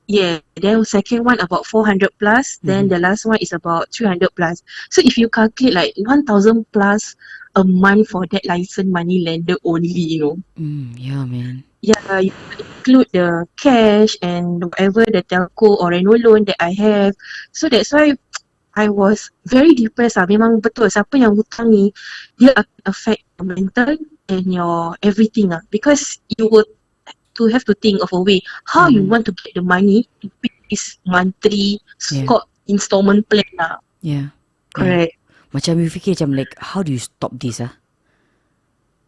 then second one about 400 plus. Then the last one is about 300 plus. So if you calculate like 1,000 plus a month for that license money lender only, you know. Yeah, man. Yeah, you include the cash and whatever the telco or reno loan that I have. So that's why I was very depressed lah. Memang betul, siapa yang hutang ni, dia akan affect your mental and your everything lah. Because you will have to think of a way how you want to get the money to pay this monthly installment plan lah. Yeah. Correct. Macam you fikir macam like, how do you stop this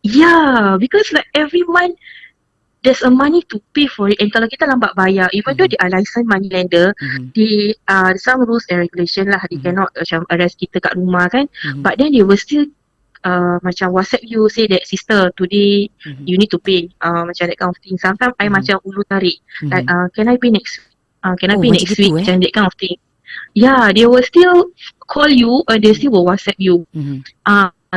Yeah, because like every month there's a money to pay for it, and kalau kita lambat bayar, even though they are licensed money lender, they some rules and regulation lah, they cannot macam arrest kita kat rumah kan, but then they will still macam WhatsApp you say that sister today you need to pay, macam that kind of thing. Sometimes I macam ulu tarik, like can I pay next next week, macam that kind of thing. Yeah, they will still call you or they still will WhatsApp you.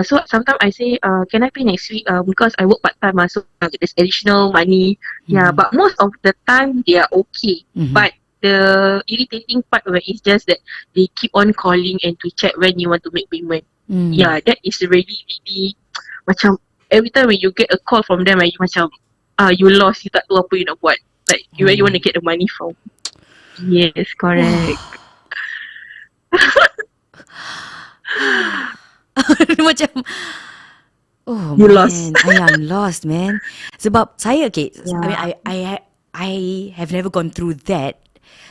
So sometimes I say, can I pay next week? Because I work part time, so there's additional money. Yeah, but most of the time they are okay. But the irritating part of it is just that they keep on calling and to check when you want to make payment. Yeah, that is really macam every time when you get a call from them, you macam you lost, you tak tahu apa you nak buat. Like where you want to get the money from. Yes, correct. Macam You man, lost. I am lost, man. Sebab saya I mean I have never gone through that.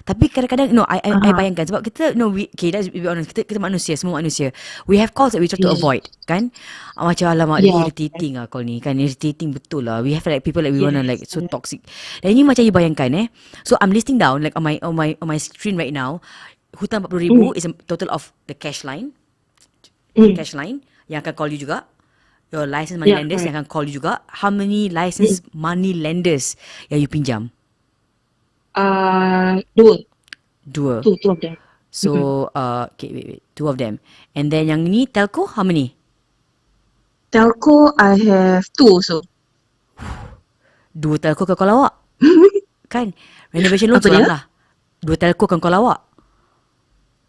Tapi kadang-kadang I bayangkan sebab kita let's be honest, kita manusia, semua manusia. We have calls that we try to avoid, kan? Macam alamak dia irritating call ni kan, irritating betul lah. We have like people like we wanna like so toxic. Dan ini macam you bayangkan So I'm listing down like on my screen right now. Hutang 40,000 is a total of the cash line. Cash line yang akan call you juga. Your license money lenders yang akan call you juga. How many license money lenders yang you pinjam? Dua. Two of them. So okay, wait, two of them. And then yang ni telco, how many? Telco I have two also. Dua telco kan call awak. Kan? Renovation loan Apa seorang dia? lah. Dua telco kan call awak.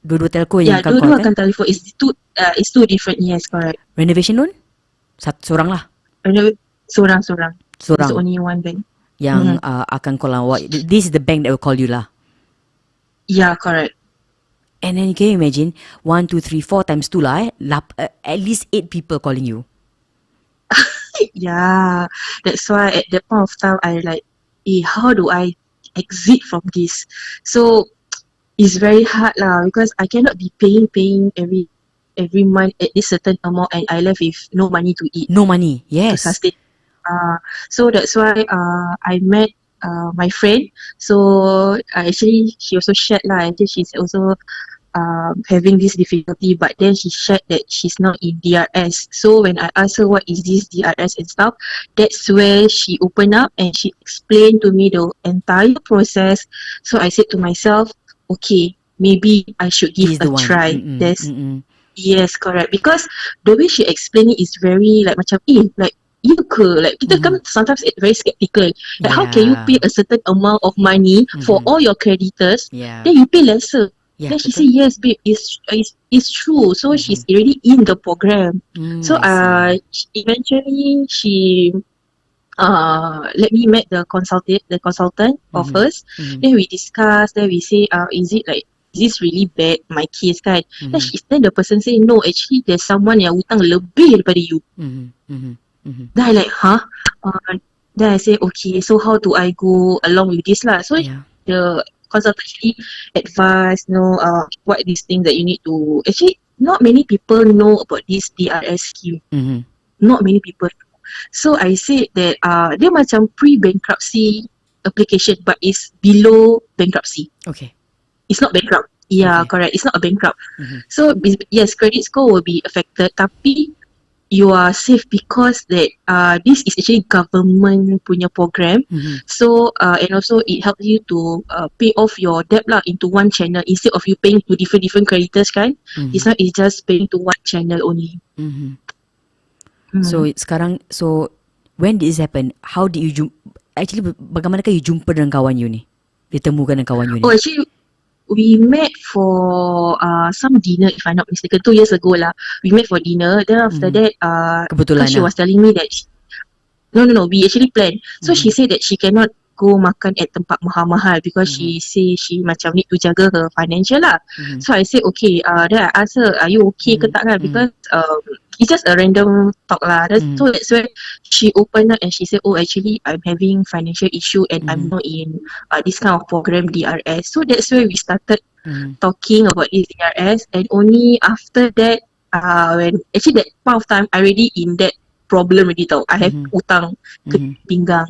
Dua telco yang akan call dua-dua kan? akan telefon. It's two different. Yes, correct. Renovation loan? Seorang lah. Seorang. Seorang. It's only one bank. Yang akan call awak. This is the bank that will call you lah. Yeah, correct. And then can you imagine 1, 2, 3, 4 times 2 lah at least 8 people calling you. Yeah, that's why at that point of time I like, how do I exit from this? So it's very hard lah because I cannot be paying every month at this certain amount and I left with no money to eat. No money, To yes. sustain. So that's why I met my friend. So actually she also shared lah, and then she's also having this difficulty, but then she shared that she's not in DRS. So when I asked her what is this DRS and stuff, that's where she opened up and she explained to me the entire process. So I said to myself, okay, maybe I should give He's the a one. try. Yes, correct. Because the way she explained it is very like macam like you ke, like kita kan sometimes very skeptical. Like how can you pay a certain amount of money for all your creditors, then you pay lesser. Then she said, yes babe, it's true. So she's already in the program. So eventually she let me meet the consultant of hers. Then we discuss, then we say is this really bad, my case kan? Then the person say, no, actually there's someone yang hutang lebih daripada you. Then I like, then I say, okay, so how do I go along with this lah? So the consultant actually advised, what these things that you need to, actually not many people know about this DRS scheme. Not many people know. So I said that dia macam pre-bankruptcy application but it's below bankruptcy. Okay. It's not bankrupt. Yeah, correct. It's not a bankrupt. So yes, credit score will be affected, tapi you are safe because that this is actually government punya program. So and also it helps you to pay off your debt lah into one channel instead of you paying to different creditors kan. It's not, it's just paying to one channel only. So sekarang, so when did this happen? How did you actually bagaimanakah you jumpa dengan kawan you ni? Ditemukan dengan kawan you ni? Oh, actually we met for some dinner, if I'm not mistaken, 2 years ago lah. We met for dinner. Then after that, kebetulan she was telling me that no, we actually planned. So she said that she cannot go makan at tempat mahal-mahal because she say she macam need to jaga her financial lah. So I said okay. Then I asked her, are you okay ke tak kan? Because it's just a random talk lah. So that's where she opened up and she said, oh, actually I'm having financial issue and I'm not in this kind of program DRS. So that's where we started talking about this DRS, and only after that, when actually that point of time I already in that problem already tau. I have hutang ke pinggang.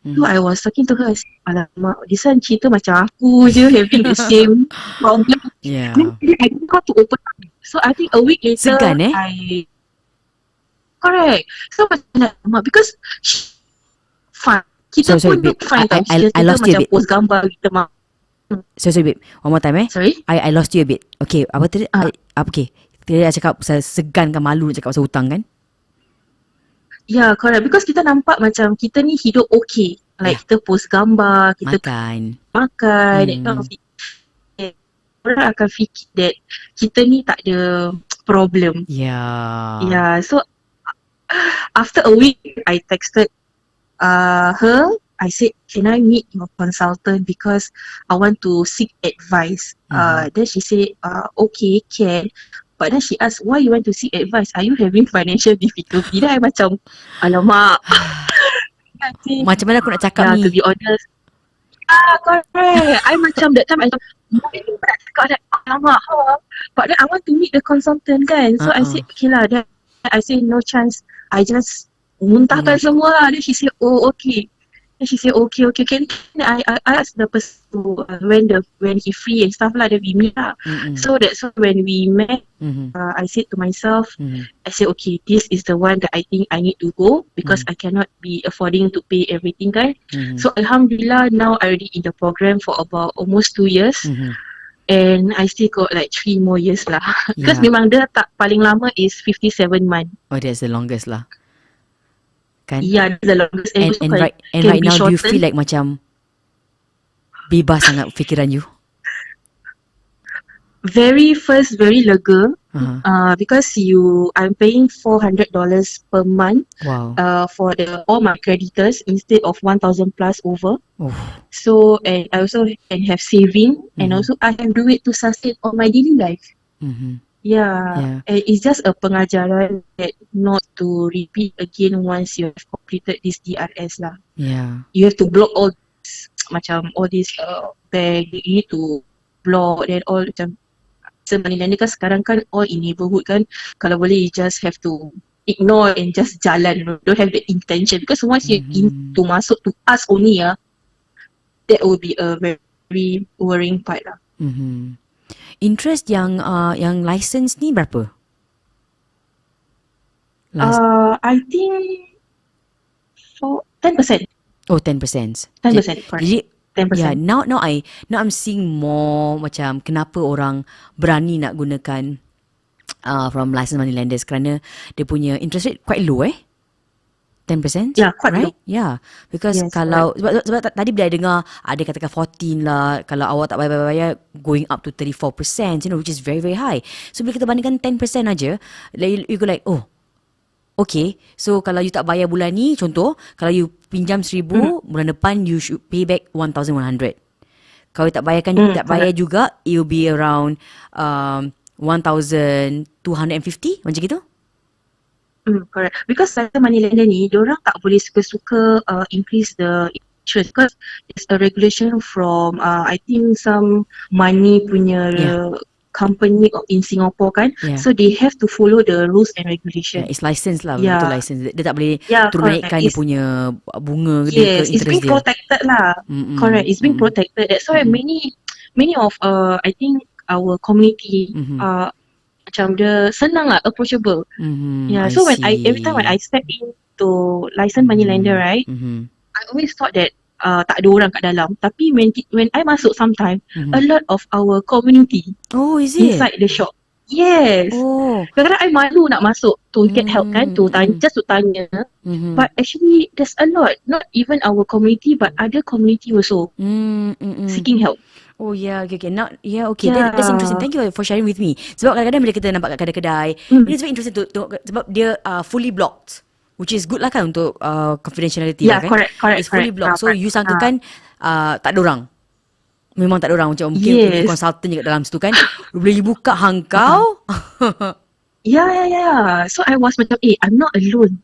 So I was talking to her, I said, alamak, this one cerita macam aku je having the same problem. Yeah. I think how to open up. So I think a week later, Segan correct. So macam because fine. Kita Sorry, pun babe. fine tau. I lost you a macam bit. post gambar kita Sorry, babe. One more time Sorry? I lost you a bit. Okay, apa tadi? Okay. Tadi cakap pasal segan kan, malu nak cakap pasal hutang kan? Yeah, correct. Because kita nampak macam kita ni hidup okay. Like kita post gambar, kita makan, that kind of thing. Orang akan fikir that kita ni tak ada problem. Yeah, so after a week, I texted her. I said, can I meet your consultant because I want to seek advice. Then she said, okay, can. But then she asked, why you want to seek advice? Are you having financial difficulty? Then I macam, alamak. Macam mana aku nak cakap ni? To be honest. Correct. I macam that time, I nak cakap that, alamak. But then I want to meet the consultant kan. So I said, okay lah. Then I said, no chance. I just muntahkan semua lah. Then she said, oh, okay. Then she said, okay. Can I asked the person when he free and stuff lah, then we meet lah. So that's why when we met, I said to myself, I said, okay, this is the one that I think I need to go because I cannot be affording to pay everything kan. So Alhamdulillah, now I already in the program for about almost 2 years. And I still got like 3 more years lah. Because memang dia tak paling lama is 57 months. Oh, that's the longest lah. Kan? Yeah, that's the longest. And right now, do you feel like macam bebas sangat fikiran you? Very lega. Because I'm paying $400 per month. Wow. For all my creditors instead of 1,000 plus over. So and I also can have saving and also I can do it to sustain all my daily life. Yeah. And it's just a pengajaran that not to repeat again once you have completed this DRS lah. Yeah. You have to block all this, macam all this bank, you need to block and all macam money lender kan sekarang kan all in neighborhood kan, kalau boleh you just have to ignore and just jalan, don't have the intention because once you into masuk to us only that will be a very worrying part lah. Interest yang license ni berapa? I think for 10%. Oh, 10%. 10%, correct. Jadi 10%. Yeah, now I'm seeing more macam kenapa orang berani nak gunakan from licensed money lenders kerana dia punya interest rate quite low 10%? Yeah, quite right? low. Yeah, because kalau sebab tadi bila I dengar ada katakan 14 lah, kalau awak tak bayar going up to 34%, which is very very high. So bila kita bandingkan 10% aja, you go like, oh, okay. So kalau you tak bayar bulan ni, contoh, kalau you pinjam 1,000, bulan depan you should pay back 1,100. Kalau tak bayar juga, it will be around 1,250 macam gitu. Correct. Because license money lender ni, diorang tak boleh suka-suka increase the interest because it's a regulation from I think some money punya company in Singapore kan. So they have to follow the rules and regulation. It's license lah, betul license. Dia tak boleh turun naikkan dia punya bunga dia ke interest dia. Yes, it's being protected lah. Correct, it's being protected. That's why many of I think our community macam dia senang lah, approachable. So when every time when I step into license money lender, right, I always thought that tak ada orang kat dalam. Tapi when I masuk sometime, a lot of our community inside the shop. Yes. Kadang-kadang I malu nak masuk to get help kan, just to tanya. But actually there's a lot, not even our community but other community also seeking help. Oh yeah, okay. Now, okay. That's interesting. Thank you for sharing with me. Sebab kadang-kadang bila kita nampak kat kedai-kedai, it's very interesting to sebab dia fully blocked, which is good lah kan untuk confidentiality lah kan. Correct. It's fully blocked. So you sangkakan tak ada orang. Memang tak ada orang, macam mungkin consultant je kat dalam situ kan. Bila you buka hangkau, So I was macam, I'm not alone.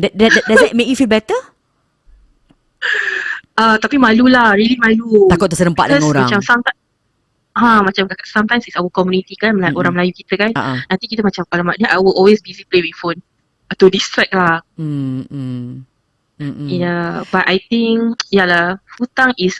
Does that make you feel better? Tapi malu lah, really malu. Takut terserempak dengan orang. Macam sometimes it's our community kan, like orang Melayu kita kan. Nanti kita macam, alamak dia, I will always busy play with phone to distract lah. Yeah, but I think hutang is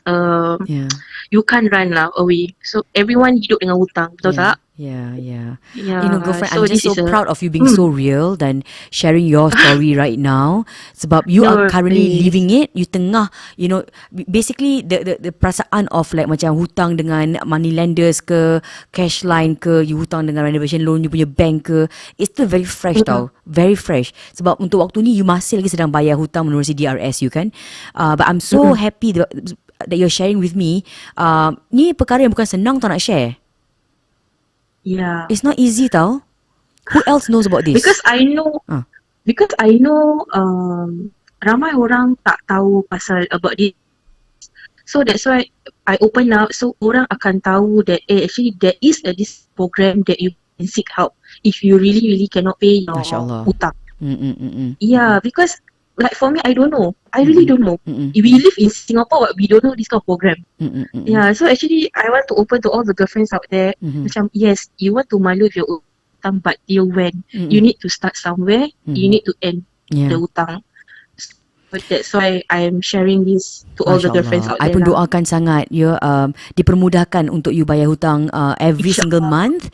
you can't run lah away. So everyone hidup dengan hutang, betul tak? Yeah. Yeah. You know, girlfriend, so I'm just so proud of you being so real dan sharing your story right now. Sebab you are currently living it. You tengah, you know, basically the perasaan of like macam hutang dengan money lenders ke, cash line ke, you hutang dengan renovation loan, you punya bank ke. It's still very fresh tau. Very fresh. Sebab untuk waktu ni, you masih lagi sedang bayar hutang menerusi DRS you kan. But I'm so happy that you're sharing with me. Ni perkara yang bukan senang tau nak share. Yeah. It's not easy tau. Who else knows about this? Because I know ramai orang tak tahu pasal about this. So that's why I open up, so orang akan tahu that actually there is this program that you can seek help if you really cannot pay your hutang. Yeah, because like for me, I don't know. I really don't know. If we live in Singapore, we don't know this kind of program. Yeah, so actually, I want to open to all the girlfriends out there. Macam, yes, you want to malu with your hutang, but till when? You need to start somewhere. You need to end the hutang. But that's why I'm sharing this to all the girlfriends out there. I pun doakan sangat dipermudahkan untuk you bayar hutang every single month.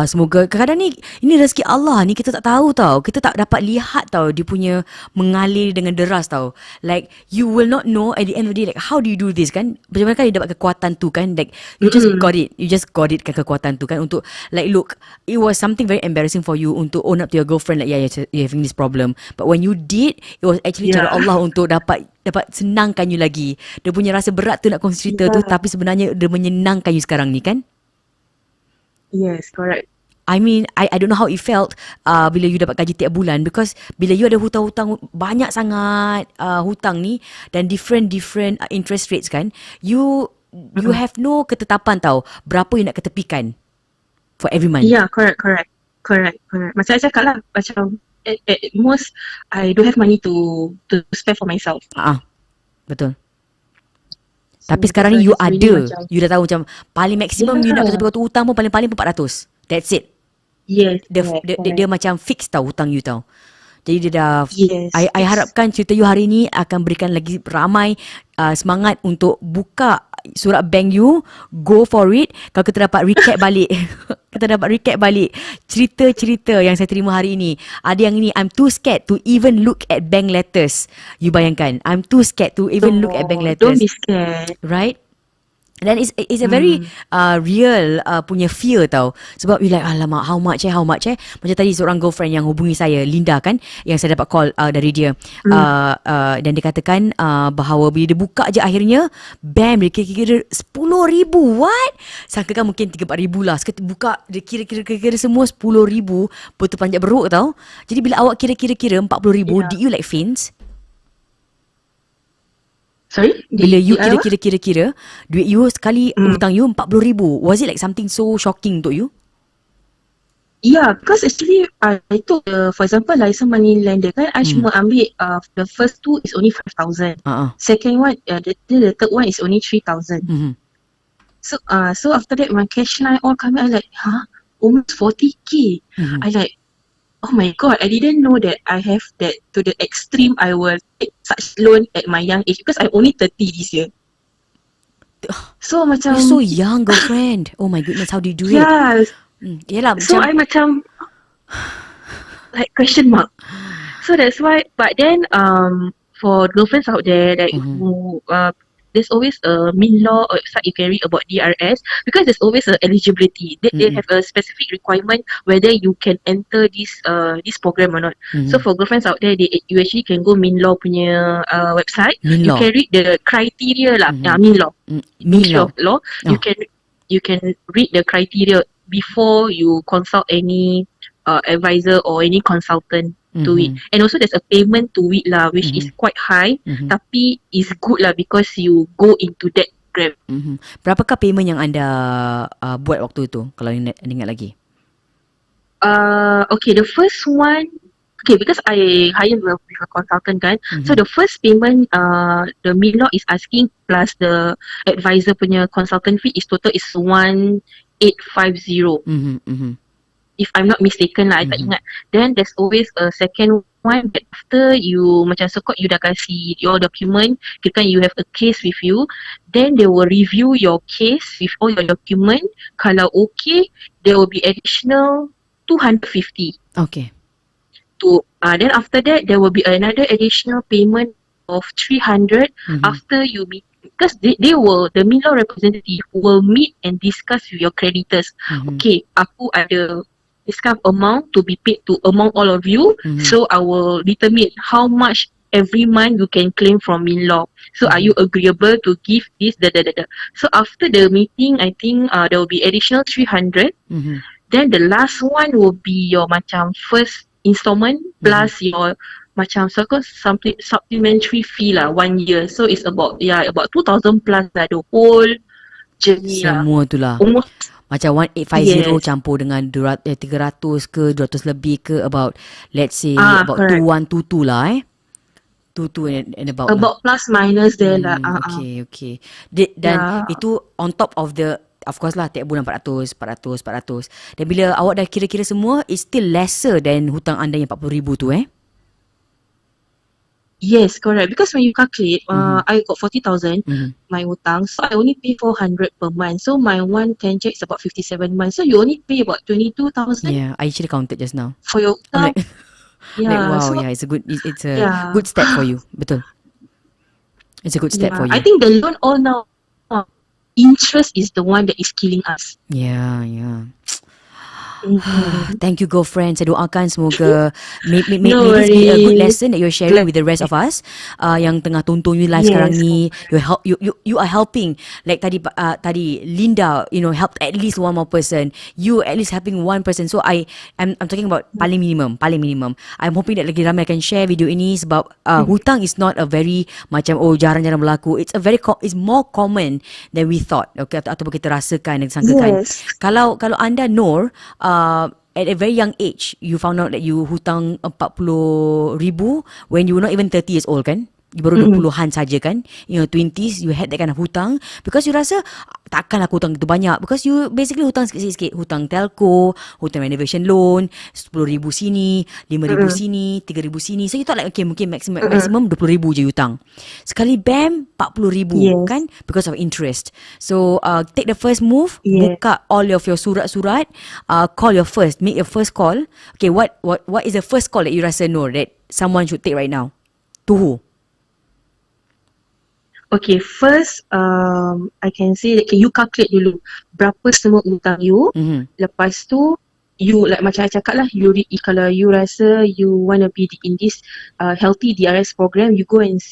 Semoga kadang-kadang ni ini rezeki Allah ni, kita tak tahu tau. Kita tak dapat lihat tau dia punya mengalir dengan deras tau. Like you will not know at the end of the day, like how do you do this kan? Macam mana kan you dapat kekuatan tu kan? Like you just got it. You just got it kan, kekuatan tu kan, untuk like look, it was something very embarrassing for you untuk own up to your girlfriend like you're having this problem. But when you did, it was actually cara Allah untuk dapat senangkan you lagi. Dia punya rasa berat tu nak kongsi cerita tu, tapi sebenarnya dia menyenangkan you sekarang ni kan? Yes, correct. I mean, I don't know how it felt bila you dapat gaji tiap bulan, because bila you ada hutang-hutang banyak sangat hutang ni dan different interest rates kan, you have no ketetapan tau berapa you nak ketepikan for every month. Yeah, correct. Macam saya cakap lah, macam at most I don't have money to spare for myself. Betul. Tapi sekarang ni you ada, you dah tahu macam paling maksimum you nak ketepi waktu hutang pun paling-paling 400. That's it. Yes. Dia macam fix tau hutang you tau. Jadi dia dah I harapkan cerita you hari ni akan berikan lagi ramai semangat untuk buka surat bank you. Go for it. Kalau kita dapat recap balik cerita-cerita yang saya terima hari ini. Ada yang ini, I'm too scared to even look at bank letters. You bayangkan, I'm too scared to even look at bank letters. Don't be scared. Right? Dan it's a very real punya fear tau. Sebab you like, alamak, how much Macam tadi seorang girlfriend yang hubungi saya, Linda kan, yang saya dapat call dari dia. Dan dia katakan bahawa bila dia buka je akhirnya, bam, dia kira-kira 10,000. What? Sangka kan mungkin 3-4,000 lah. Sekali buka, dia kira-kira semua 10,000. Betul panjat beruk tau. Jadi bila awak kira-kira 40,000, did you like faint? Sorry? Bila you kira-kira duit you sekali hutang you 40,000, was it like something so shocking untuk you? Yeah, because actually I took for example license money lender kan, I cuma ambil the first two is only 5,000. Second one, the third one is only 3,000. So after that my cash line all coming, I like, almost 40k. I like, oh my god, I didn't know that I have that to the extreme. I will take such loan at my young age because I'm only 30 this year. So macam, you're so young, girlfriend. Oh my goodness, how do you do it? Yelah, so I macam like question mark. So that's why. But then for girlfriends out there like who there's always a min law website you can read about DRS, because there's always a eligibility. They have a specific requirement whether you can enter this program or not. So for girlfriends out there, you actually can go min law punya website. You can read the criteria lah. Min law. Ministry of Law. You can read the criteria before you consult any advisor or any consultant to it. And also there's a payment to it lah, which is quite high, tapi is good lah because you go into that program. Berapakah payment yang anda buat waktu itu, kalau ingat lagi? Okay, the first one, okay, because I hired with a consultant kan, so the first payment, the Milo is asking plus the advisor punya consultant fee is total is 1850. If I'm not mistaken lah, I tak ingat. Then there's always a second one that after you macam so-called you dah kasi your document, kira you have a case with you, then they will review your case with all your document. Kalau okay, there will be additional 250. Okay. Then after that, there will be another additional payment of 300 after you meet. Because they will, the Milo representative will meet and discuss with your creditors. Okay, aku ada this kind of amount to be paid to among all of you. So I will determine how much every month you can claim from Milo. So are you agreeable to give this? So after the meeting, I think there will be additional 300. Then the last one will be your macam first installment plus your macam so-called supplementary fee lah 1 year. So it's about 2,000 plus lah the whole journey lah. Semua tu lah. Almost macam 1850 campur dengan 300 ke 200 lebih ke, about let's say about correct. 2122 lah 22 and about lah. Plus minus there lah. Okay. Dan itu on top of the, of course lah, tiap bulan 400. Dan bila awak dah kira-kira semua, it's still lesser than hutang anda yang 40,000 tu Yes, correct. Because when you calculate, I got 40,000 my hutang, so I only pay 400 per month. So my one tenure is about 57 months. So you only pay about 22,000. Yeah, I actually counted just now. For your hutang. Wow, it's a good step for you. Betul. It's a good step for you. I think the loan all now, interest is the one that is killing us. Yeah. Thank you, girlfriend. Saya doakan semoga may this be a good lesson that you're sharing with the rest of us yang tengah tonton you live sekarang ni. You are helping, like tadi Linda, helped at least one more person. You at least helping one person. So I'm talking about paling minimum. I'm hoping that lagi ramai akan share video ini sebab hutang is not a very macam jarang-jarang berlaku. It's more common than we thought. Okay, ataupun kita rasakan dan sangkakan. Yes. Kalau anda Nur, at a very young age, you found out that you hutang 40,000 when you were not even 30 years old kan? You baru 20-an saja kan? In your 20s, you had that kind of hutang because you rasa takkan aku hutang itu banyak, because you basically hutang sikit-sikit. Hutang telco, hutang renovation loan, 10,000 sini, 5,000 sini, 3,000 sini. So you thought like, okay, mungkin maximum 20,000 je hutang. Sekali bam, 40,000 kan? Because of interest. So take the first move, buka all of your surat-surat, call your first, make your first call. Okay, what is the first call that you rasa, Nur, that someone should take right now? To who? Okay, first I can say that you calculate dulu berapa semua hutang you. Lepas tu you, like macam I cakap lah, kalau you rasa you want to be in this healthy DRS program, you go and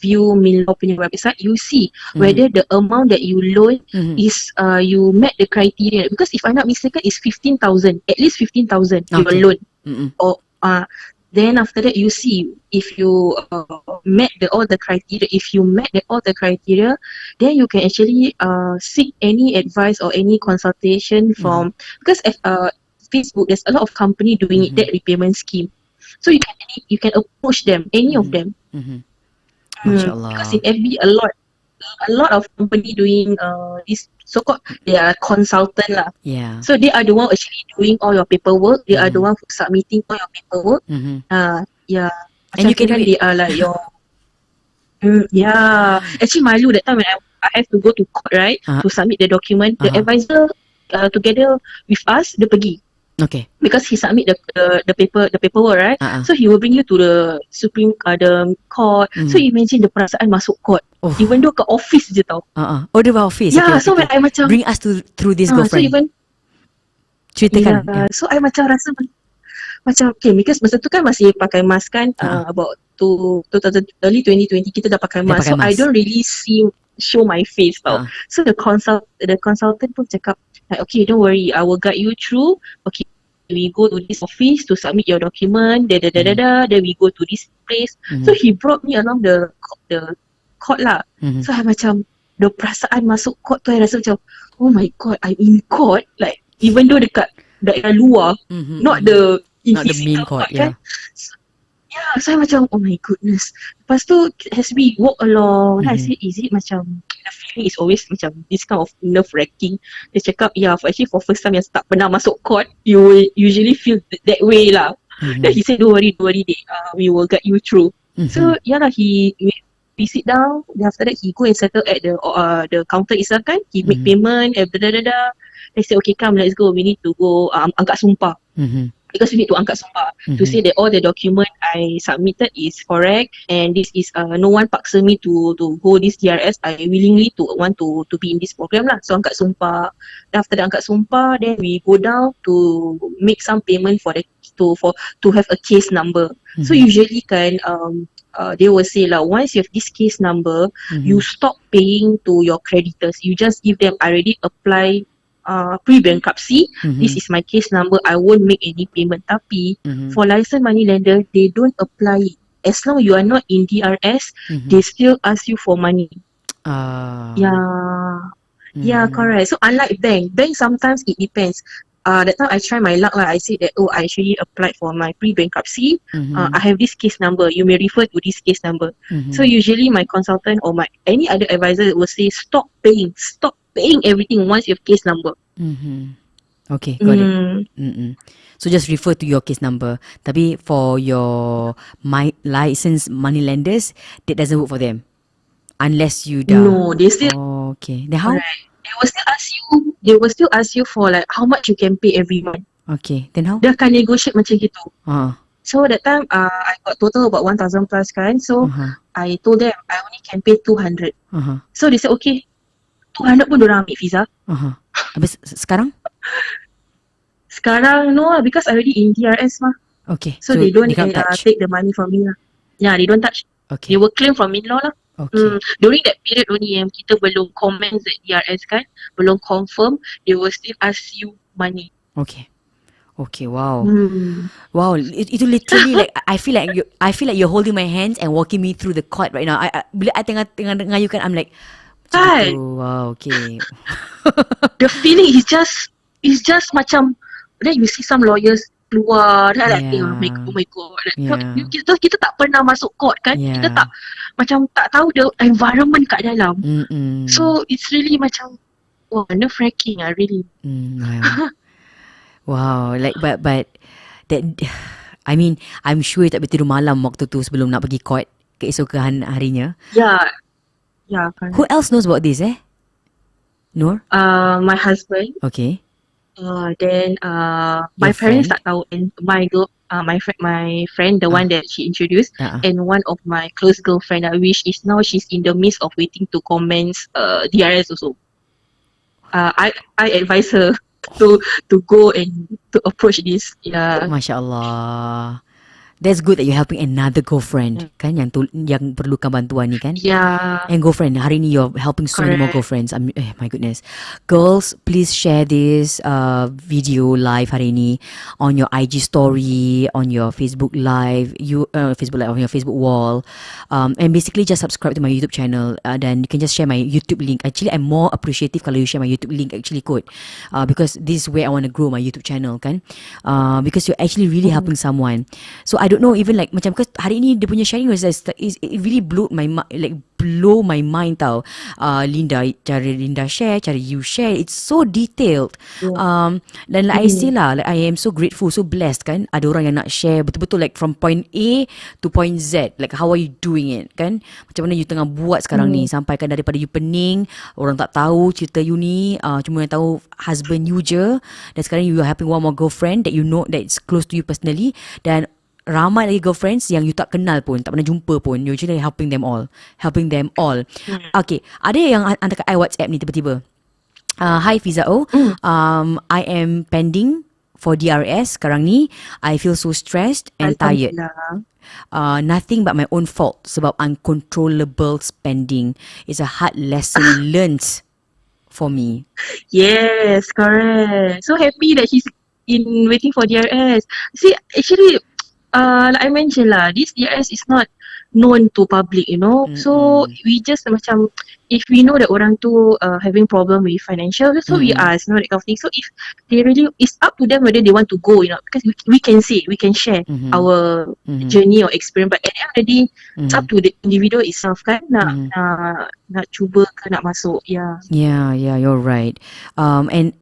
view Milo punya website, you see whether the amount that you loan is you met the criteria. Because if I'm not mistaken, it's 15,000, at least 15,000 your loan. Or then after that, you see if you met all the criteria. If you met all the criteria, then you can actually seek any advice or any consultation from, because Facebook, there's a lot of company doing it, debt repayment scheme. So you can approach them, any of them. MashaAllah. Because in FB, a lot of company doing this so-called, they are consultant lah. Yeah. So they are the one actually doing all your paperwork. They are the one submitting all your paperwork. Yeah. And you can do it. They are like your actually malu that time when I have to go to court, right, to submit the document. The advisor together with us, dia pergi. Okay. Because he submit the paperwork, right? So he will bring you to the Supreme the court. So imagine the perasaan masuk court. Even though ke office je tau. Oh, dia office. Yeah, okay, so when I macam bring us through this, girlfriend. So even ceritakan. So I macam rasa macam okay, because masa tu kan masih pakai mask kan, about early 2020 kita dah pakai mask. So I don't really show my face tau. So the consultant pun cakap like, okay, don't worry, I will guide you through. Okay, we go to this office to submit your document. Then we go to this place. So he brought me along the court lah. So I macam the perasaan masuk court tu, I rasa macam, oh my god, I'm in court. Like even though dekat daerah luar, not the main court, kan. Yeah, saya macam, oh my goodness. Lepas tu, as we walk along, I said, is it macam, the feeling is always macam this kind of nerve-wracking. Dia cakap, for first time yang tak pernah masuk court, you will usually feel that way lah. Then he said, don't worry, we will get you through. So, we sit down, then after that, he go and settle at the counter itself kan. He make payment, They say, okay, come, let's go. We need to go angkat sumpah. Because we need to angkat sumpah to say that all the document I submitted is correct, and this is no one paksa me to go this DRS. I willingly want to be in this program lah. So angkat sumpah. Then after the angkat sumpah, then we go down to make some payment to have a case number. So usually kan they will say lah, once you have this case number, you stop paying to your creditors. You just give them, I already apply pre-bankruptcy, this is my case number, I won't make any payment. Tapi for licensed money lender, they don't apply it. As long you are not in DRS, they still ask you for money. Yeah, correct. So unlike bank sometimes it depends. That time I try my luck lah. I said that, I actually applied for my pre-bankruptcy. I have this case number. You may refer to this case number. So usually my consultant or any other advisor will say, stop paying everything once you have case number. Okay, got it. So just refer to your case number. Tapi for your licensed money lenders, that doesn't work for them unless you dah. No, they still. Oh, okay. Then how? Right. They will still ask you for like how much you can pay every month. Okay, then how? Dia akan negotiate macam gitu. So that time I got total about 1,000 plus kan. So I told them I only can pay 200. So they said okay. 200 pun diorang ambil Fiza. Habis sekarang? Sekarang no lah, because I already in DRS mah. Okay. So they don't take the money from me lah. Yeah, they don't touch. Okay. They will claim from in-law lah. Okay. During that period only yang kita belum comment that DRS kan, belum confirm, they will still ask you money. Okay. Wow. Wow, itu literally like I feel like you're holding my hands and walking me through the court right now. Bila I tengah ngayukan, I'm like, wow, okay. The feeling is just macam, then you see some lawyers keluar, then like, oh my god. Kita tak pernah masuk court kan, kita tak tahu the environment kat dalam. So it's really macam, nerve-wracking lah, really. Wow, like but that, I mean, I'm sure tak boleh tidur malam waktu tu sebelum nak pergi court keesokan harinya. Yeah, correct. Who else knows about this, Nur? My husband. Okay. Then my parents tak tahu, and my friend, the one that she introduced, and one of my close girlfriend, which is now she's in the midst of waiting to commence DRS also. I advise her to go and to approach this. Yeah. Masya Allah. That's good that you're helping another girlfriend kan yang perlukan bantuan ni kan. Yeah. And girlfriend, hari ni you're helping so many more girlfriends. My goodness. Girls, please share this video live hari ni on your IG story, on your Facebook live, on your Facebook wall. And basically just subscribe to my YouTube channel, dan you can just share my YouTube link. Actually, I'm more appreciative kalau you share my YouTube link actually kot. Because this is where I want to grow my YouTube channel kan. Because you're actually really helping someone. So I don't know, even like macam, because hari ni dia punya sharing was it really blow my mind tau. Linda, cara Linda share, cara you share, it's so detailed. Dan like I say lah, like I am so grateful, so blessed kan, ada orang yang nak share betul-betul like from point A to point Z, like how are you doing it kan, macam mana you tengah buat sekarang ni, sampai kan daripada you pening, orang tak tahu cerita you ni, cuma yang tahu husband you je, dan sekarang you are helping one more girlfriend that you know that is close to you personally, dan ramai lagi girlfriends yang you tak kenal pun, tak pernah jumpa pun, you're actually helping them all. Okay, ada yang hantar kat I WhatsApp ni tiba-tiba. Hi Fiza O, I am pending for DRS sekarang ni. I feel so stressed and tired. Nothing but my own fault sebab uncontrollable spending. It's a hard lesson learned for me. Yes, correct. So happy that she's in waiting for DRS. See, actually, like I mentioned lah, this DRS is not known to public, you know. So we just macam if we know that orang tu having problem with financial, so we ask, that kind of thing. So if they really, it's up to them whether they want to go, because we can say, we can share our journey or experience, but at the end of the day, it's up to the individual itself kan, nak cuba ke nak masuk. Yeah, you're right. And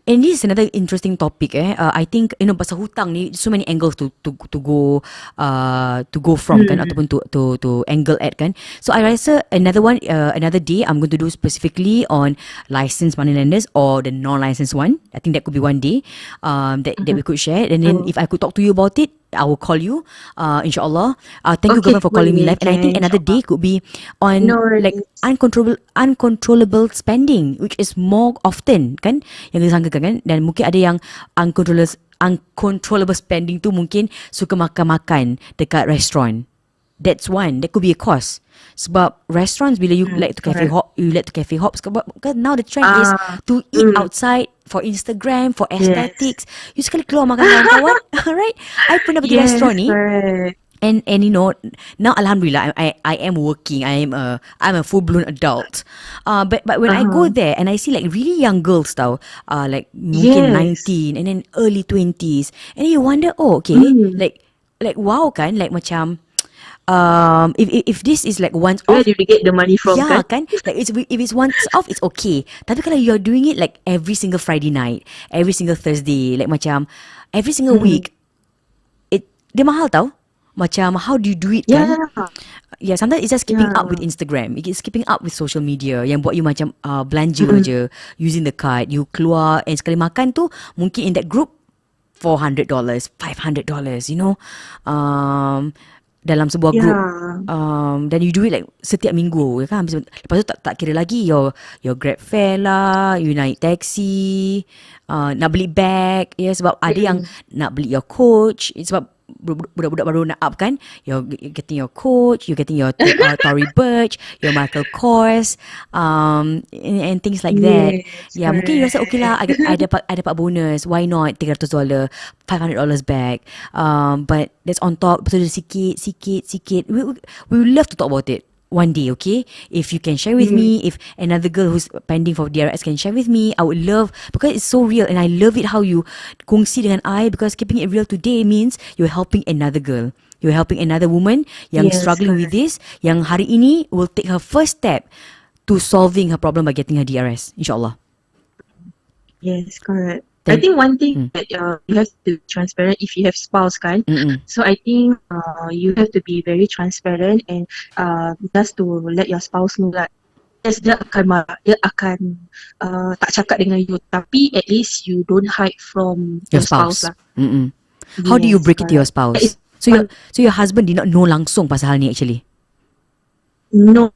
this is another interesting topic. I think pasal hutang ni, so many angles to go from kan, ataupun to angle at kan. So I rasa another day I'm going to do specifically on licensed moneylenders or the non-licensed one. I think that could be one day that we could share. And then if I could talk to you about it, I will call you, insyaAllah. Thank you, girlfriend, for calling me live. And I think another day could be on uncontrollable spending, which is more often kan yang disangkakan kan. Dan mungkin ada yang uncontrollable spending tu mungkin suka makan-makan dekat restoran. That's one. That could be a cost. Sebab restaurants, bila you like to cafe hop, because now the trend is to eat outside for Instagram, for aesthetics. You sekali keluar makan dengan kawan, right? I pernah pergi restoran ni. And now alhamdulillah I am working. I'm a full blown adult. But when I go there and I see like really young girls tau, like mungkin 19 and then early 20s, and you wonder, like wow kan, like macam if this is like once off, where do you get the money from? Kan? Like if it's once off, it's okay. Tapi kalau you're doing it like every single Friday night, every single Thursday, like macam every single week, dia mahal tau. Macam how do you do it kan? Yeah, sometimes it's just keeping up with Instagram. It's keeping up with social media yang buat you macam belanja je using the card. You keluar and sekali makan tu mungkin in that group $400, $500, dalam sebuah group. Dan you do it like setiap minggu kan. Lepas tu tak kira lagi your grab fare lah, you naik taxi, nak beli bag, sebab ada yang nak beli your coach. It's sebab budak-budak baru nak up kan, you're getting your coach, you're getting your Tory Burch, your Michael Kors, and things like that. Mungkin you rasa okay lah, I dapat bonus, why not $300, $500 back, but that's on top. Betul sikit. We would love to talk about it one day, okay? If you can share with me, if another girl who's pending for DRS can share with me, I would love, because it's so real and I love it how you kongsi dengan I, because keeping it real today means you're helping another girl. You're helping another woman yang struggling with this, yang hari ini will take her first step to solving her problem by getting her DRS, insyaAllah. Yes, correct. I think one thing that you have to be transparent if you have spouse kan. So I think you have to be very transparent and just to let your spouse know that yes, dia akan tak cakap dengan you, tapi at least you don't hide from your spouse lah. How do you break it to your spouse? So your husband did not know langsung pasal hal ni actually? No.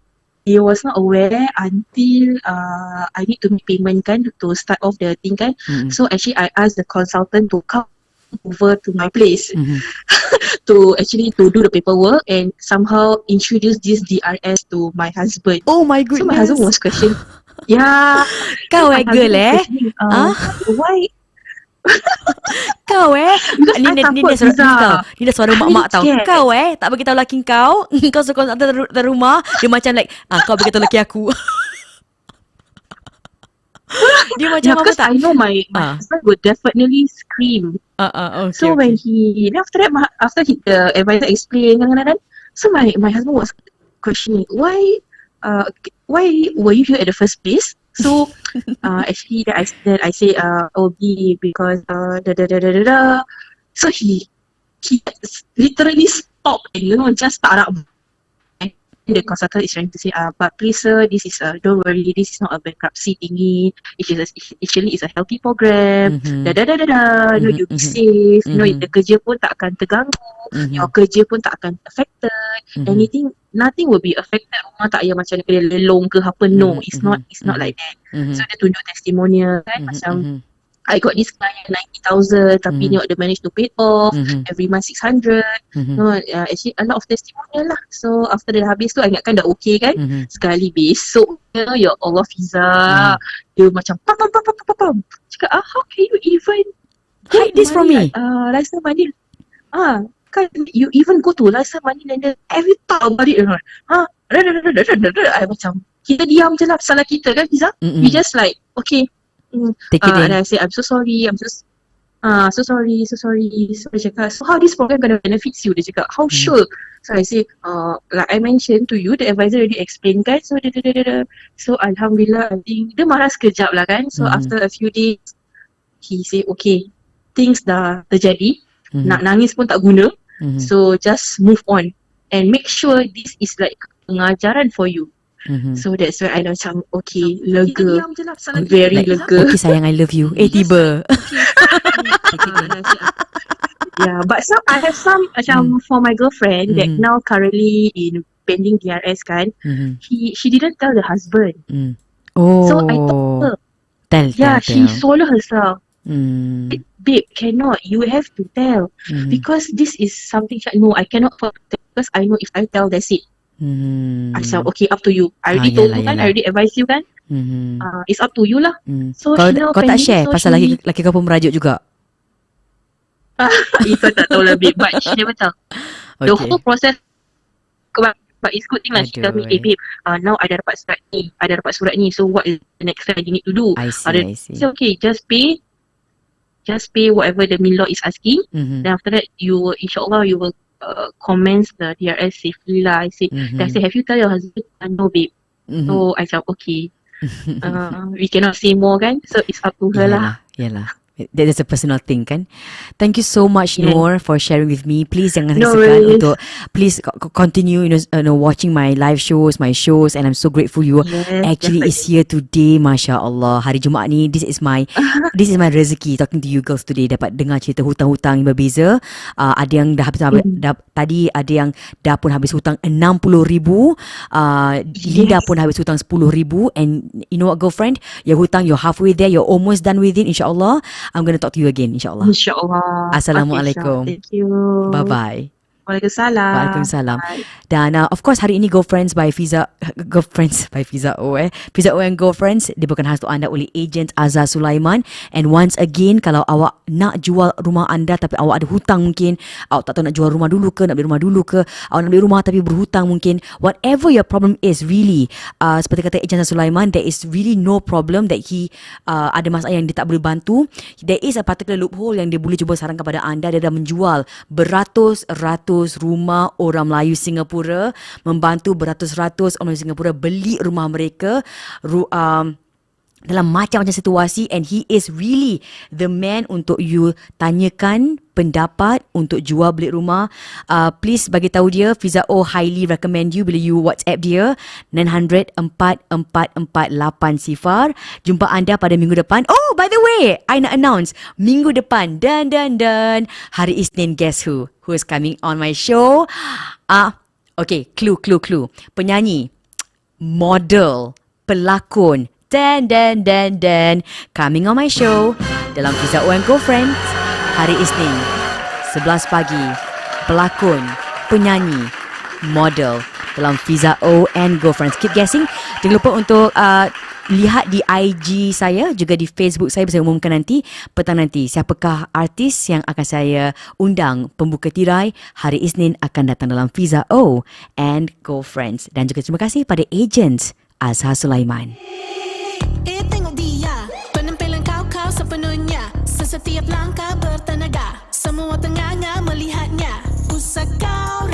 He was not aware until I need to make payment kan, to start off the thing kan. So actually I asked the consultant to come over to my place to do the paperwork and somehow introduce this DRS to my husband. Oh my goodness. So my husband was questioning. Kau girl why? Kau ni dah suara mak-mak tau. Kau tak bagi tahu laki kau suka datang rumah, dia macam like kau bagi tahu laki aku. Dia macam apa tak? I know my husband would definitely scream. Okay, so when he after the advisor explained, so my husband was questioning why were you here at the first place? So actually then I say because so he literally stopped and just start up. And the consultant is trying to say but please sir, this is don't worry, this is not a bankruptcy thingy, actually it's a healthy program. You be safe, the kerja pun tak akan terganggu, your kerja pun tak akan affected, nothing will be affected. Rumah tak payah macam kena lelong ke apa. No, it's not like that. So dia tunjuk testimonial kan, macam I got this client 90,000 tapi they managed to pay it off every month 600. Actually a lot of testimonial lah. So after dah habis tu, I ingatkan dah okay kan. Sekali besok ya Allah Fiza, dia macam pam. Cakap how can you even hide this from me? License money. Kan you even go to license money lender, have you thought about it or not? I macam kita diam je lah, salah kita kan Fiza. We just like okay, Take it in. and I say I'm so sorry, so sorry. So I cakap, so how this program gonna benefits you? Dia cakap, how sure? So I say, like I mentioned to you, the advisor already explained kan. So so alhamdulillah, I think dia marah sekejap lah kan. So after a few days, he say okay, things dah terjadi, nak nangis pun tak guna. So just move on and make sure this is like pengajaran for you. So that's why I macam okay, lega, very lega. Okay sayang, I love you. Tiba. Yeah, but I have some macam for my girlfriend that now currently in pending DRS kan, she didn't tell the husband. Oh. So I told her. Tell. She swallow herself. Babe, cannot. You have to tell because this is something. No, I cannot tell because I know if I tell, that's it. I said okay, up to you. I already told you kan, I already advised you kan. It's up to you lah. So kau tak share pasal laki kau pun merajuk juga. Itu tak tahu lah babe, but she never tell. The whole process, but it's good thing lah. She tell me, babe, now I dah dapat surat ni, so what is the next step you need to do? I see. So okay, just pay whatever the law is asking. Then after that, insyaAllah you will commence the DRS safely lah. I say, have you tell your husband? No babe. So I said okay, we cannot say more kan, so it's up to her lah. Yalah. That is a personal thing kan. Thank you so much Noor for sharing with me. Please jangan No segan worries. untuk please continue watching my live shows, my shows, and I'm so grateful you actually is here today. Masya Allah, hari Jumaat ni this is my rezeki talking to you girls today, dapat dengar cerita hutang-hutang yang berbeza. Ada yang dah habis tadi, ada yang dah pun habis hutang 60,000, Linda pun habis hutang 10,000, and you know what girlfriend, your hutang you're halfway there, you're almost done with it. InsyaAllah I'm going to talk to you again, insyaAllah. InsyaAllah. Assalamualaikum. Okay, thank you. Bye-bye. Waalaikumsalam. Waalaikumsalam. Dan of course hari ini Girlfriends by Fiza O and Girlfriends dibawakan khas untuk anda oleh Agent Azhar Sulaiman. And once again, kalau awak nak jual rumah anda tapi awak ada hutang mungkin, awak tak tahu nak jual rumah dulu ke, nak beli rumah dulu ke, awak nak beli rumah tapi berhutang mungkin, whatever your problem is really, seperti kata Agent Azhar Sulaiman, there is really no problem that he ada masalah yang dia tak boleh bantu. There is a particular loophole yang dia boleh cuba sarankan kepada anda. Dia dah menjual beratus-ratus rumah orang Melayu Singapura, membantu beratus-ratus orang Singapura beli rumah mereka dalam macam-macam situasi, and he is really the man untuk you tanyakan pendapat untuk jual beli rumah. Please bagi tahu dia, Fiza O highly recommend you bila you WhatsApp dia 900-4448. Jumpa anda pada minggu depan. Oh, by the way, I nak announce minggu depan dan hari Isnin, guess who is coming on my show? Okay, clue. Penyanyi, model, pelakon, dan coming on my show dalam Fiza O and Girlfriends hari Isnin 11 pagi. Pelakon, penyanyi, model dalam Fiza O and Girlfriends. Keep guessing. Jangan lupa untuk lihat di IG saya, juga di Facebook saya. Saya umumkan nanti petang nanti siapakah artis yang akan saya undang pembuka tirai hari Isnin akan datang dalam Fiza O and Girlfriends. Dan juga terima kasih pada Agent Azhar Sulaiman. Tengok dia, penampilan kau sepenuhnya. Setiap langkah bertenaga, semua tengah melihatnya. Usah kau